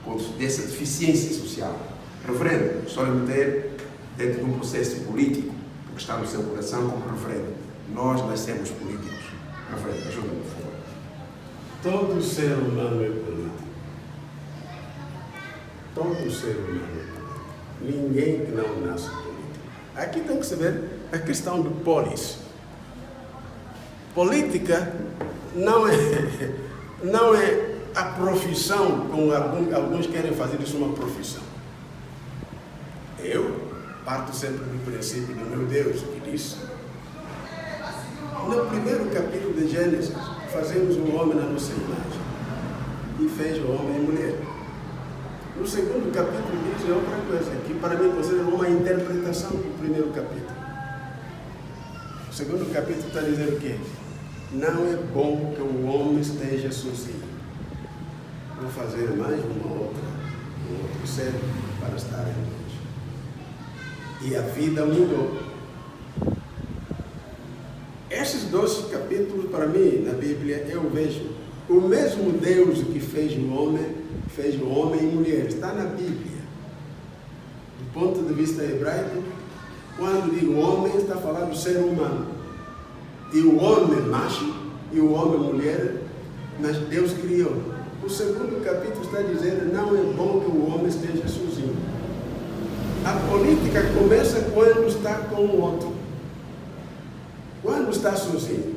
com dessa deficiência social? Reverendo, estou a meter dentro de um processo político, porque está no seu coração como reverendo. Nós nascemos políticos. Reverendo, ajuda-me, por favor. Todo ser humano é político. Todo ser humano é político. Ninguém que não nasce político. Aqui tem que saber a questão do polis. Política não é a profissão, como alguns querem fazer isso uma profissão. Eu parto sempre do princípio do meu Deus, que diz, no primeiro capítulo de Gênesis, fazemos o homem na nossa imagem e fez o homem e mulher. No segundo capítulo diz outra coisa, que para mim considera uma interpretação do primeiro capítulo. O segundo capítulo está dizendo o quê? Não é bom que o homem esteja sozinho. Vou fazer mais um outro ser para estar em Deus. E a vida mudou. Esses 12 capítulos, para mim, na Bíblia, eu vejo o mesmo Deus que fez o homem e mulher. Está na Bíblia. Do ponto de vista hebraico, quando digo homem, está falando do ser humano. E o homem macho e o homem mulher, mas Deus criou. O segundo capítulo está dizendo, não é bom que o homem esteja sozinho. A política começa quando está com o outro. Quando está sozinho,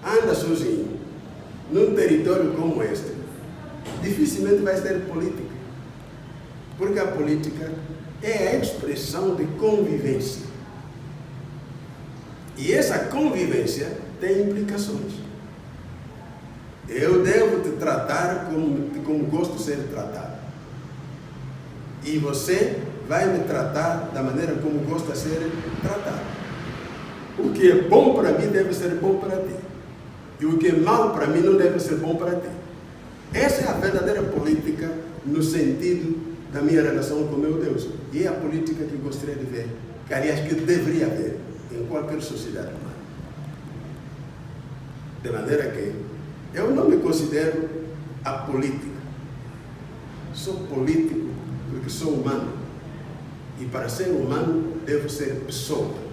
anda sozinho, num território como este, dificilmente vai ser política. Porque a política é a expressão de convivência. E essa convivência tem implicações. Eu devo te tratar como gosto de ser tratado. E você vai me tratar da maneira como gosta de ser tratado. O que é bom para mim deve ser bom para ti. E o que é mal para mim não deve ser bom para ti. Essa é a verdadeira política no sentido da minha relação com meu Deus. E é a política que gostaria de ver, que aliás que deveria haver em qualquer sociedade humana. De maneira que eu não me considero apolítico. Sou político porque sou humano. E para ser humano, devo ser pessoa.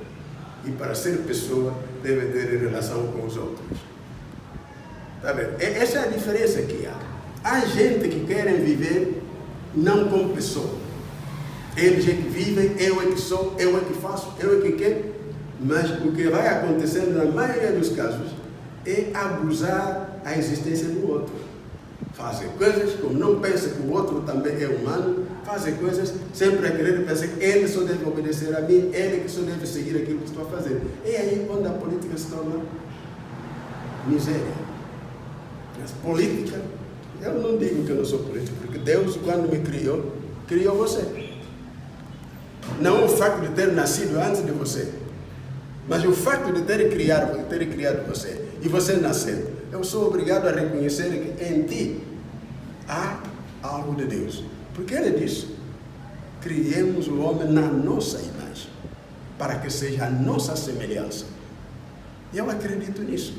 E para ser pessoa, deve ter relação com os outros. Tá vendo? Essa é a diferença que há. Há gente que querem viver não como pessoa. Eles é que vivem, eu é que sou, eu é que faço, eu é que quero. Mas o que vai acontecendo na maioria dos casos é abusar a existência do outro. Fazer coisas como não pensa que o outro também é humano, fazer coisas sempre a querer pensar que ele só deve obedecer a mim, ele que só deve seguir aquilo que estou a fazer. É aí quando a política se torna miséria. Mas política, eu não digo que eu não sou político, porque Deus, quando me criou, criou você. Não o facto de ter nascido antes de você, Mas o facto de ter criado você, e você nasceu, eu sou obrigado a reconhecer que em ti há algo de Deus. Porque ele disse, criemos o homem na nossa imagem, para que seja a nossa semelhança. E eu acredito nisso.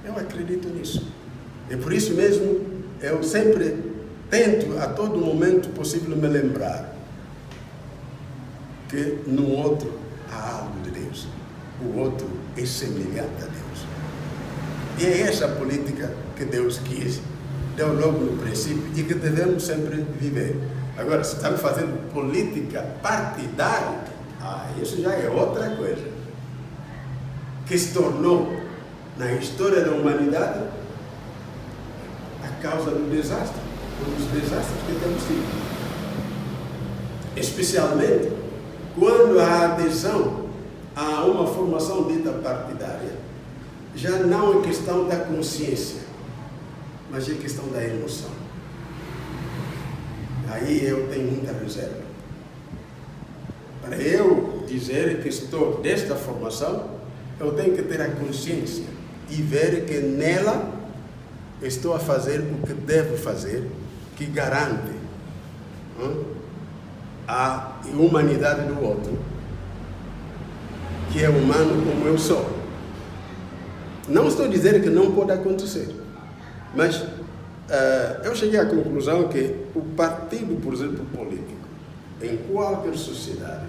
Eu acredito nisso. E por isso mesmo, eu sempre tento, a todo momento possível, me lembrar que no outro há algo de Deus. O outro é semelhante a Deus. E é essa a política que Deus quis, deu logo no princípio, e que devemos sempre viver. Agora, se estamos fazendo política partidária, isso já é outra coisa. Que se tornou, na história da humanidade, a causa do desastre, um dos desastres que temos tido. Especialmente quando a adesão a uma formação dita partidária já não é questão da consciência, mas é questão da emoção. Aí eu tenho muita reserva. Para eu dizer que estou desta formação, eu tenho que ter a consciência e ver que nela estou a fazer o que devo fazer, que garante a humanidade do outro, que é humano como eu sou. Não estou dizendo que não pode acontecer, mas eu cheguei à conclusão que o partido, por exemplo, político, em qualquer sociedade,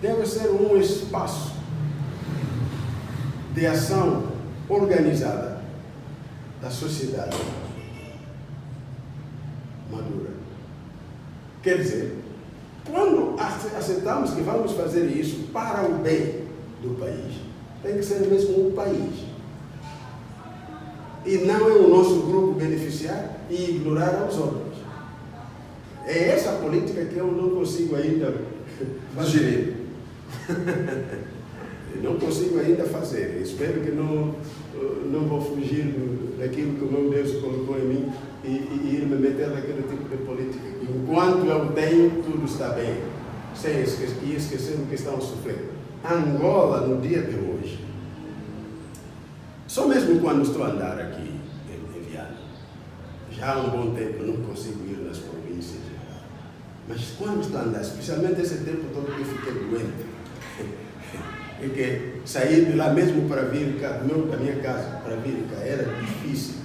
deve ser um espaço de ação organizada da sociedade madura. Quer dizer, quando aceitamos que vamos fazer isso para o bem do país, tem que ser mesmo o país. E não é o nosso grupo beneficiar e ignorar aos outros. É essa política que eu não consigo ainda gerir. Não consigo ainda fazer. Espero que não vou fugir daquilo que o meu Deus colocou em mim e ir me meter naquele tipo de política. Enquanto eu tenho, tudo está bem. Sem esquecer o que estão sofrendo. Angola, no dia de hoje, só mesmo quando estou a andar aqui em Viana, já há um bom tempo não consigo ir nas províncias, mas quando estou a andar, especialmente esse tempo todo que eu fiquei doente, e que sair de lá mesmo para vir cá, da minha casa para vir cá, era difícil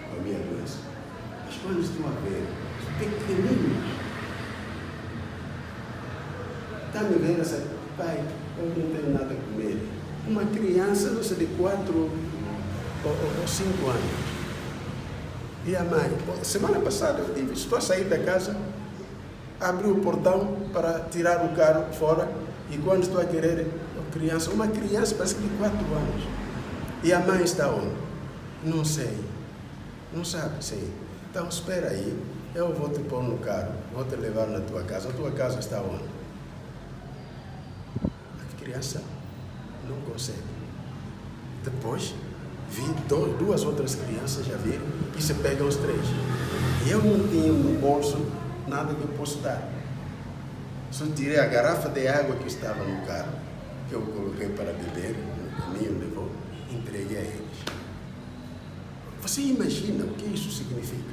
com a minha doença. Mas quando estou a ver os pequeninos, está-me vendo essa, pai, eu não tenho nada a comer. Uma criança, não sei, de 4 ou 5 anos. E a mãe, semana passada, estou a sair da casa, abri o portão para tirar o carro fora, e quando estou a querer, uma criança parece que de 4 anos. E a mãe está onde? Não sei. Não sabe, sim. Então espera aí, eu vou te pôr no carro, vou te levar na tua casa. A tua casa está onde? A criança não consegue. Depois, vi 2 outras crianças já viram e se pegam os 3. E eu não tinha no bolso nada que eu possa dar. Só tirei a garrafa de água que estava no carro, que eu coloquei para beber, no caminho levou, entreguei a eles. Você imagina o que isso significa?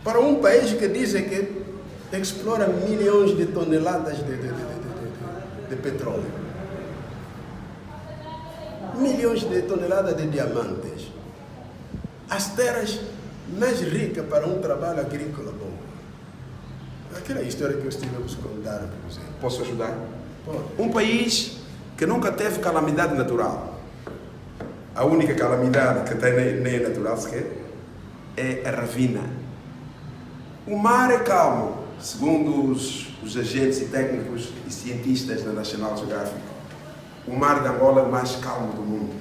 Para um país que diz que explora milhões de toneladas de petróleo, milhões de toneladas de diamantes, as terras mais ricas para um trabalho agrícola bom. Aquela história que eu estive a vos contar, por exemplo. Posso ajudar? Pode. Um país que nunca teve calamidade natural. A única calamidade que tem, nem é natural sequer, é a ravina. O mar é calmo, segundo os agentes e técnicos e cientistas da National Geographic. O mar de Angola é o mais calmo do mundo.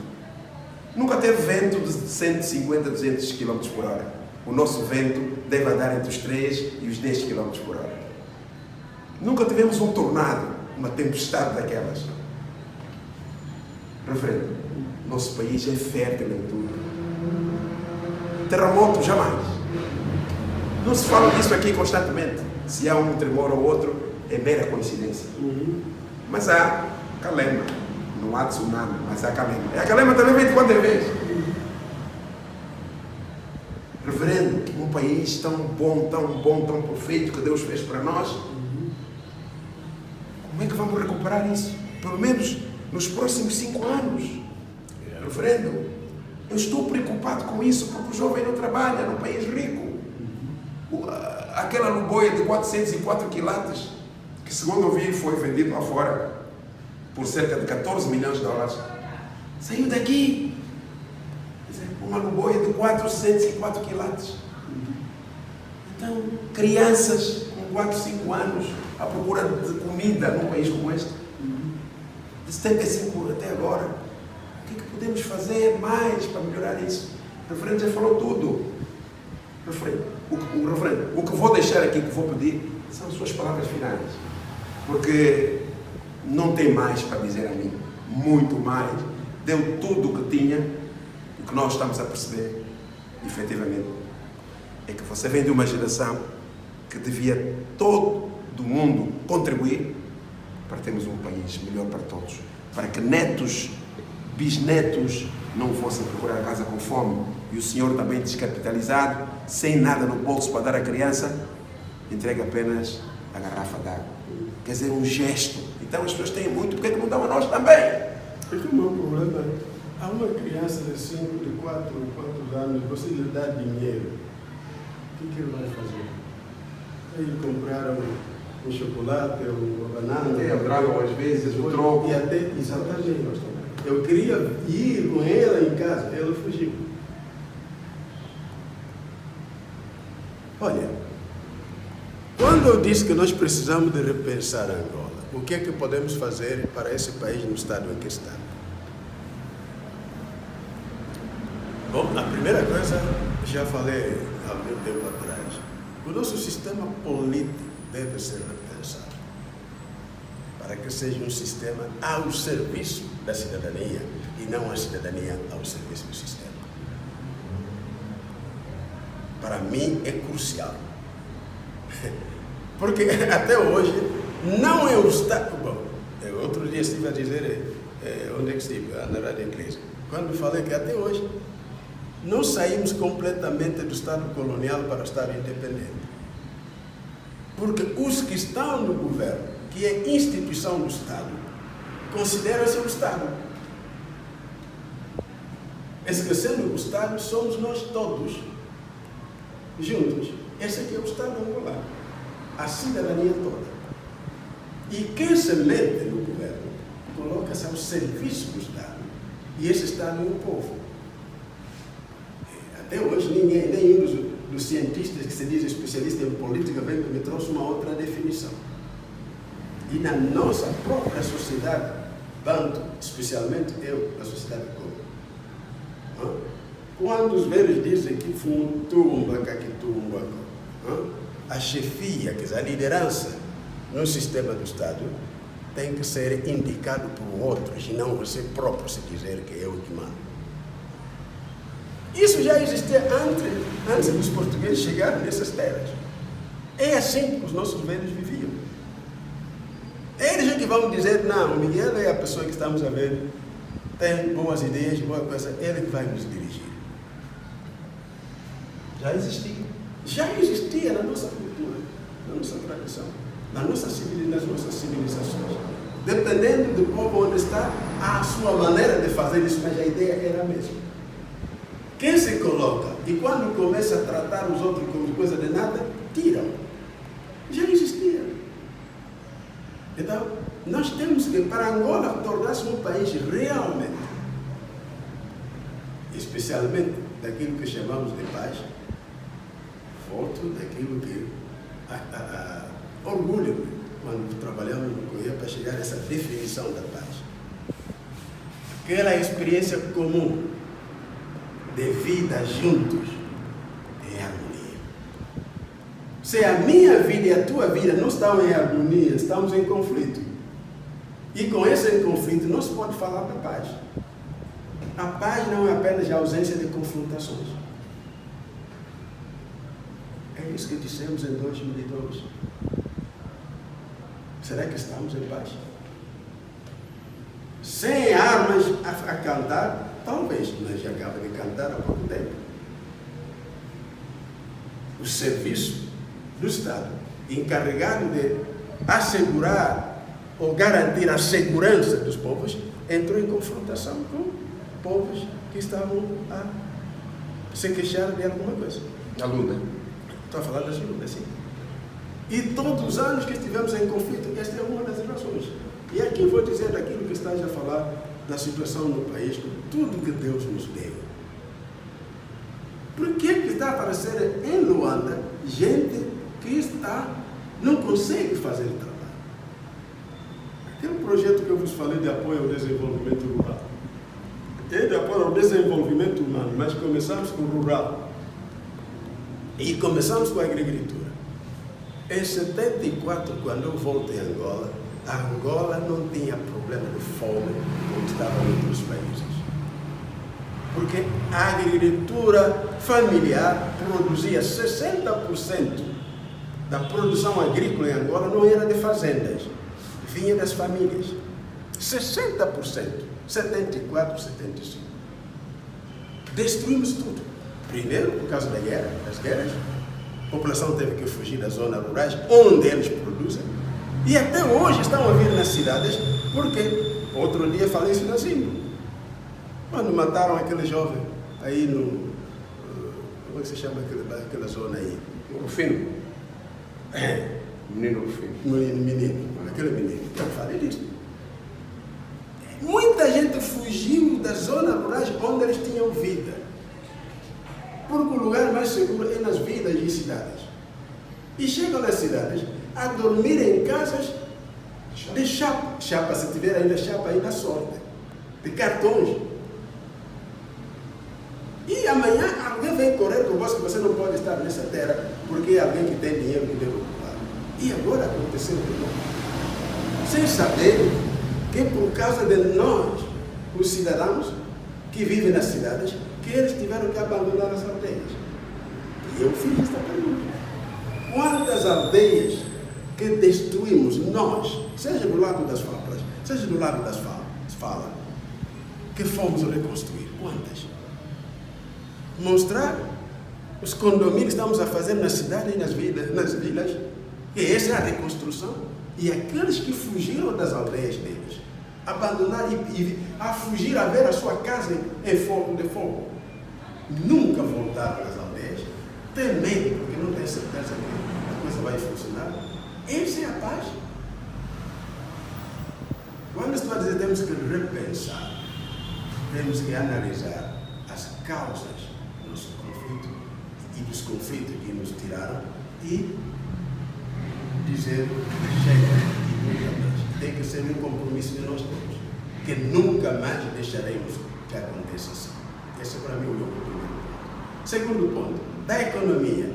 Nunca teve vento de 150 a 200 km por hora. O nosso vento deve andar entre os 3 e os 10 km por hora. Nunca tivemos um tornado, uma tempestade daquelas. Reverendo, nosso país é fértil em tudo. Terremoto, jamais. Não se fala disso aqui constantemente. Se há um tremor ou outro, é mera coincidência. Mas há calema. Não há tsunami, mas é a Calema. É a Calema também vem de quando é vez. Reverendo, um país tão bom, tão perfeito que Deus fez para nós. Como é que vamos recuperar isso? Pelo menos nos próximos 5 anos. Reverendo, eu estou preocupado com isso porque o jovem não trabalha num país rico. Aquela luboia de 404 quilates, que segundo ouvi foi vendido lá fora por cerca de 14 milhões de dólares, saiu daqui. Quer dizer, uma luboia de 404 quilates. Então, crianças com 4, 5 anos à procura de comida num país como este, de 75 até agora. O que é que podemos fazer mais para melhorar isso? O referente já falou tudo. O que vou deixar aqui, o que vou pedir, são as suas palavras finais. Porque não tem mais para dizer a mim. Muito mais. Deu tudo o que tinha. O que nós estamos a perceber, efetivamente, é que você vem de uma geração que devia todo mundo contribuir para termos um país melhor para todos. Para que netos, bisnetos não fossem procurar a casa com fome e o senhor também descapitalizado, sem nada no bolso para dar à criança, entrega apenas a garrafa d'água. Quer dizer, um gesto. Então as pessoas têm muito, porque é que não dão a nós também? É que o meu problema é, há uma criança de 5, de 4 anos, você lhe dá dinheiro, o que ele vai fazer? Ele comprar um chocolate, uma banana. Até eu trago às vezes o troco. E até, exatamente. Eu queria ir com ela em casa, ela fugiu. Olha, quando eu disse que nós precisamos de repensar Angola, o que é que podemos fazer para esse país no estado em que está? Bom, a primeira coisa, já falei há muito tempo atrás, o nosso sistema político deve ser repensado para que seja um sistema ao serviço da cidadania e não a cidadania ao serviço do sistema. Para mim é crucial. Porque até hoje não é o Estado. Bom, outro dia estive a dizer onde é que estive, na rádio inglesa, quando falei que até hoje não saímos completamente do Estado colonial para o Estado independente. Porque os que estão no governo, que é instituição do Estado, consideram-se o Estado. Esquecendo o Estado, somos nós todos juntos. Esse aqui é o Estado angolano, a cidadania toda. E quem se mete no governo, coloca-se ao serviço do Estado. E esse Estado é o povo. Até hoje nenhum dos cientistas que se dizem especialistas em política me trouxe uma outra definição. E na nossa própria sociedade, banto, especialmente eu, a sociedade como, quando os velhos dizem que futumba, caquitumba, a chefia, quer dizer, a liderança no sistema do Estado tem que ser indicado por outros e não você próprio se dizer que é o que manda. Isso já existia antes dos portugueses chegarem nessas terras. É assim que os nossos velhos viviam. Eles é que vão dizer, não, o Miguel é a pessoa que estamos a ver, tem boas ideias, boa coisa, ele que vai nos dirigir. Já existia. Já existia na nossa cultura, na nossa tradição, nas nossas civilizações. Dependendo do povo onde está, a sua maneira de fazer isso, mas a ideia era a mesma. Quem se coloca e quando começa a tratar os outros como coisa de nada, tiram. Já existia. Então, nós temos que, para Angola, tornar-se um país realmente, especialmente daquilo que chamamos de paz, foto daquilo que orgulho quando trabalhamos no Correio para chegar a essa definição da paz. Aquela experiência comum de vida juntos em harmonia. Se a minha vida e a tua vida não estão em harmonia, estamos em conflito. E com esse conflito não se pode falar da paz. A paz não é apenas a ausência de confrontações. É isso que dissemos em 2002. Será que estamos em paz? sem armas a cantar, talvez, mas já acaba de cantar há pouco tempo. O serviço do Estado, encarregado de assegurar ou garantir a segurança dos povos, entrou em confrontação com povos que estavam a se queixar de alguma coisa. A luta. Estou a falar das lutas, sim. E todos os anos que estivemos em conflito, esta é uma das razões. E aqui vou dizer aquilo que estás a falar da situação no país, com tudo que Deus nos deu. Por que está a aparecer em Luanda gente que não consegue fazer o trabalho? Aquele projeto que eu vos falei de apoio ao desenvolvimento rural. É de apoio ao desenvolvimento humano, mas começamos com o rural. E começamos com a agricultura. Em 74, quando eu voltei a Angola não tinha problema de fome como estava em outros países. Porque a agricultura familiar produzia 60% da produção agrícola em Angola não era de fazendas, vinha das famílias. 60%, 74, 75. Destruímos tudo. Primeiro, por causa das guerras, a população teve que fugir das zonas rurais, onde eles produzem, e até hoje estão a vir nas cidades, porque outro dia falei isso na Zimbo. Quando mataram aquele jovem aí no... Como é que se chama aquela zona aí? Rufino. É. Menino Rufino. Aquele menino. Eu falei disso. Muita gente fugiu das zonas rurais onde eles tinham vida. Porque o lugar mais seguro é nas vilas e cidades. E chegam nas cidades a dormir em casas de chapa. Chapa, se tiver ainda chapa, aí dá sorte. De cartões. E amanhã alguém vem correr por você que você não pode estar nessa terra porque é alguém que tem dinheiro que deve ocupar. E agora aconteceu de novo. Sem saber que por causa de nós, os cidadãos que vivem nas cidades, que eles tiveram que abandonar as aldeias. E eu fiz esta pergunta. Quantas aldeias que destruímos nós, seja do lado das Falas, seja do lado das Falas, que fomos reconstruir? Quantas? Mostrar os condomínios que estamos a fazer na cidade e nas vilas, que essa é a reconstrução. E aqueles que fugiram das aldeias deles, abandonaram e a fugir a ver a sua casa em fogo de fogo, nunca voltaram às aldeias, temendo, porque não tem certeza que a coisa vai funcionar. Essa é a paz. Quando estou a dizer temos que repensar, temos que analisar as causas do nosso conflito e dos conflitos que nos tiraram e dizer chega e nunca mais. Tem que ser um compromisso de nós todos, que nunca mais deixaremos que aconteça assim. Esse é para mim o meu primeiro ponto. Segundo ponto, da economia.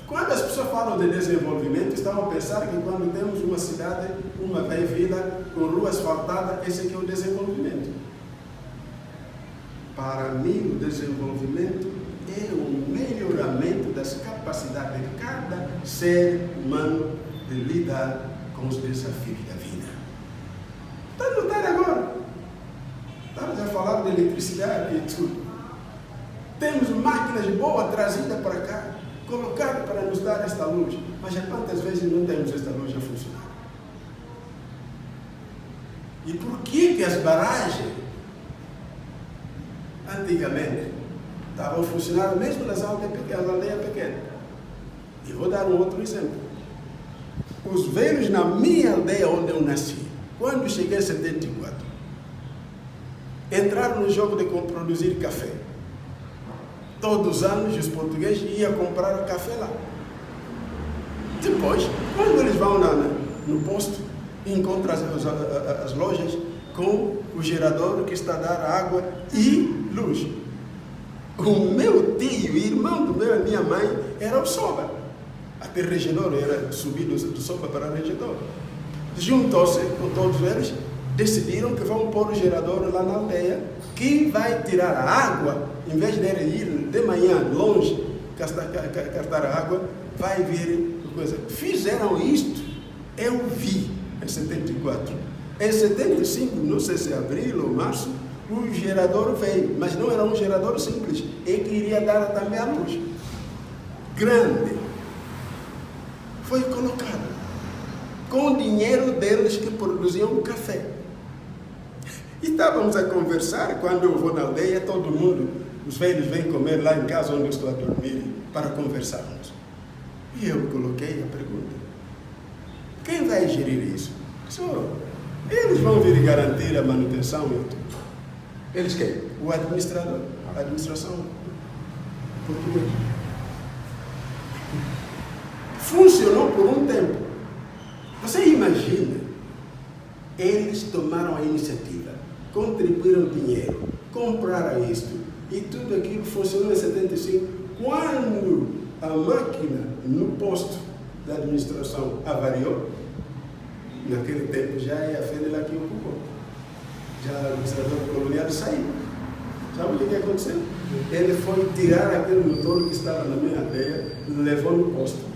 Quando as pessoas falam de desenvolvimento, estão a pensar que quando temos uma cidade, uma vila com ruas asfaltadas, esse aqui é o desenvolvimento. Para mim, o desenvolvimento é o melhoramento das capacidades de cada ser humano de lidar com os desafios da vida. Está a notar agora? Estamos a falar de eletricidade e tudo. Temos máquinas boas trazidas para cá, colocadas para nos dar esta luz, mas há quantas vezes não temos esta luz a funcionar? E por que as barragens antigamente estavam funcionando mesmo nas aldeias pequenas? E vou dar um outro exemplo. Os velhos na minha aldeia onde eu nasci, quando cheguei em 74, entraram no jogo de produzir café. Todos os anos os portugueses iam comprar café lá. Depois, quando eles vão no posto, encontram as lojas com o gerador que está a dar água e luz. O meu tio, irmão do meu e minha mãe, era o Soba. Até regedor, era subir do Soba para regedor. Juntou-se com todos eles, decidiram que vão pôr o gerador lá na aldeia, que vai tirar a água, em vez de ir de manhã longe, cartar a água, vai vir coisa. Fizeram isto, eu vi em 74. Em 75, não sei se abril ou março, o gerador veio, mas não era um gerador simples, ele queria dar também a luz. Grande. Foi colocado com o dinheiro deles que produziam café. E estávamos a conversar, quando eu vou na aldeia, todo mundo, os velhos vêm comer lá em casa onde eu estou a dormir, para conversarmos. E eu coloquei a pergunta: quem vai gerir isso? Senhor, eles vão vir garantir a manutenção e tudo. Eles quem? O administrador, a administração portuguesa. Funcionou por um tempo. Você imagina, eles tomaram a iniciativa, contribuíram dinheiro, compraram isto, e tudo aquilo funcionou em 75, quando a máquina no posto da administração avariou. Naquele tempo já é a FENELA que ocupou. Já o administrador colonial saiu. Sabe o que aconteceu? Ele foi tirar aquele motor que estava na minha aldeia, levou no posto.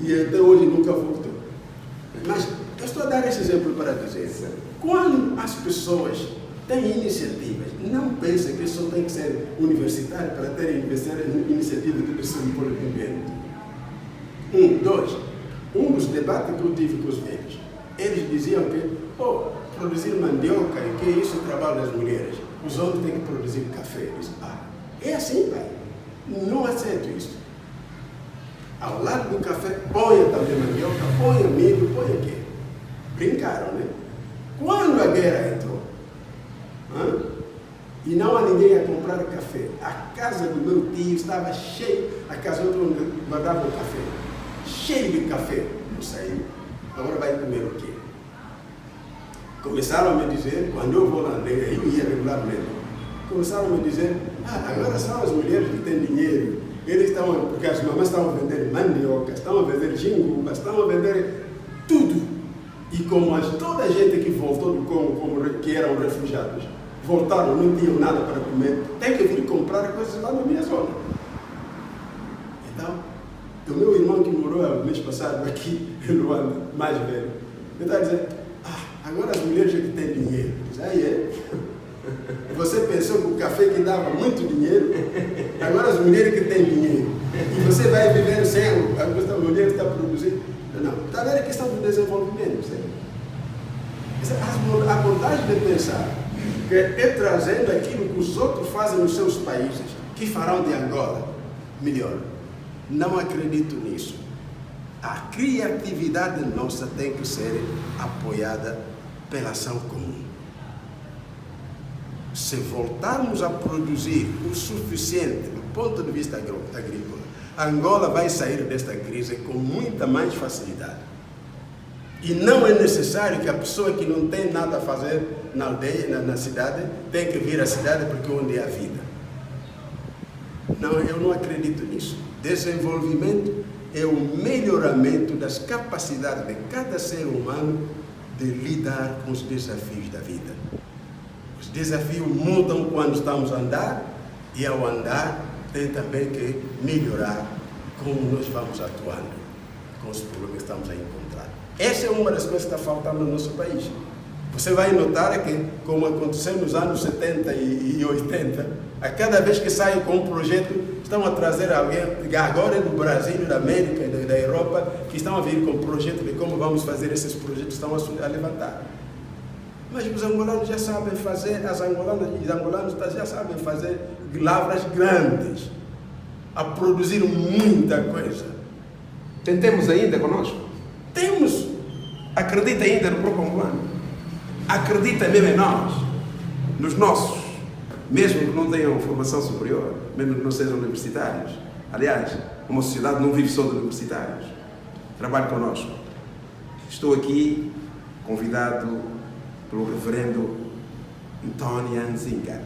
E até hoje nunca voltou. Mas eu estou a dar esse exemplo para dizer, quando as pessoas têm iniciativas, não pensem que só tem que ser universitário para ter iniciativa de desenvolvimento. Um dos debates que eu tive com os velhos, eles diziam que produzir mandioca, e que isso é o trabalho das mulheres, os homens têm que produzir café. É assim, pai, não aceito isso. Ao lado do café, ponha também mandioca, ponha milho, ponha quê? Brincaram, né? Quando a guerra entrou, e não há ninguém a comprar café, a casa do meu tio estava cheia, a casa onde guardavam café, cheio de café. Não saiu. Agora vai comer o quê? Começaram a me dizer, quando eu vou na aldeia, eu ia regularmente, começaram a me dizer, agora são as mulheres que têm dinheiro. Eles estavam, porque as mamães estavam a vender mandioca, estavam a vender jinguba, estavam a vender tudo. E como toda a gente que voltou do Congo, que eram refugiados, voltaram, não tinham nada para comer, tem que vir comprar coisas lá na minha zona. Então, o meu irmão que morou o mês passado aqui em Luanda, mais velho, ele está dizendo, agora as mulheres é que têm dinheiro. Diz, é? Você pensou que o café que dava muito dinheiro, agora as mulheres que têm dinheiro. E você vai viver sem a mulher que está produzindo. Não, está vendo a questão do desenvolvimento. A abordagem de pensar que é trazendo aquilo que os outros fazem nos seus países, que farão de Angola melhor. Não acredito nisso. A criatividade nossa tem que ser apoiada pela ação comum. Se voltarmos a produzir o suficiente do ponto de vista agrícola, Angola vai sair desta crise com muita mais facilidade. E não é necessário que a pessoa que não tem nada a fazer na aldeia, na cidade, tenha que vir à cidade porque é onde é a vida. Não, eu não acredito nisso. Desenvolvimento é o melhoramento das capacidades de cada ser humano de lidar com os desafios da vida. Os desafios mudam quando estamos a andar, e ao andar tem também que melhorar como nós vamos atuando com os problemas que estamos a encontrar. Essa é uma das coisas que está faltando no nosso país. Você vai notar que, como aconteceu nos anos 70 e 80, a cada vez que saem com um projeto, estão a trazer alguém, agora é do Brasil, da América e da Europa, que estão a vir com um projeto de como vamos fazer esses projetos, estão a levantar. Mas os angolanos já sabem fazer, as angolanas e os angolanos já sabem fazer lavras grandes, a produzir muita coisa. Tentemos ainda conosco. Temos. Acredita ainda no próprio angolano. Acredita mesmo em nós, nos nossos, mesmo que não tenham formação superior, mesmo que não sejam universitários. Aliás, uma sociedade não vive só de universitários. Trabalhe conosco. Estou aqui convidado pelo reverendo António Nzinga.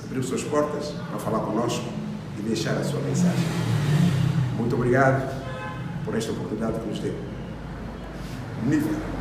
Abriu suas portas para falar conosco e deixar a sua mensagem. Muito obrigado por esta oportunidade que nos deu. Nível.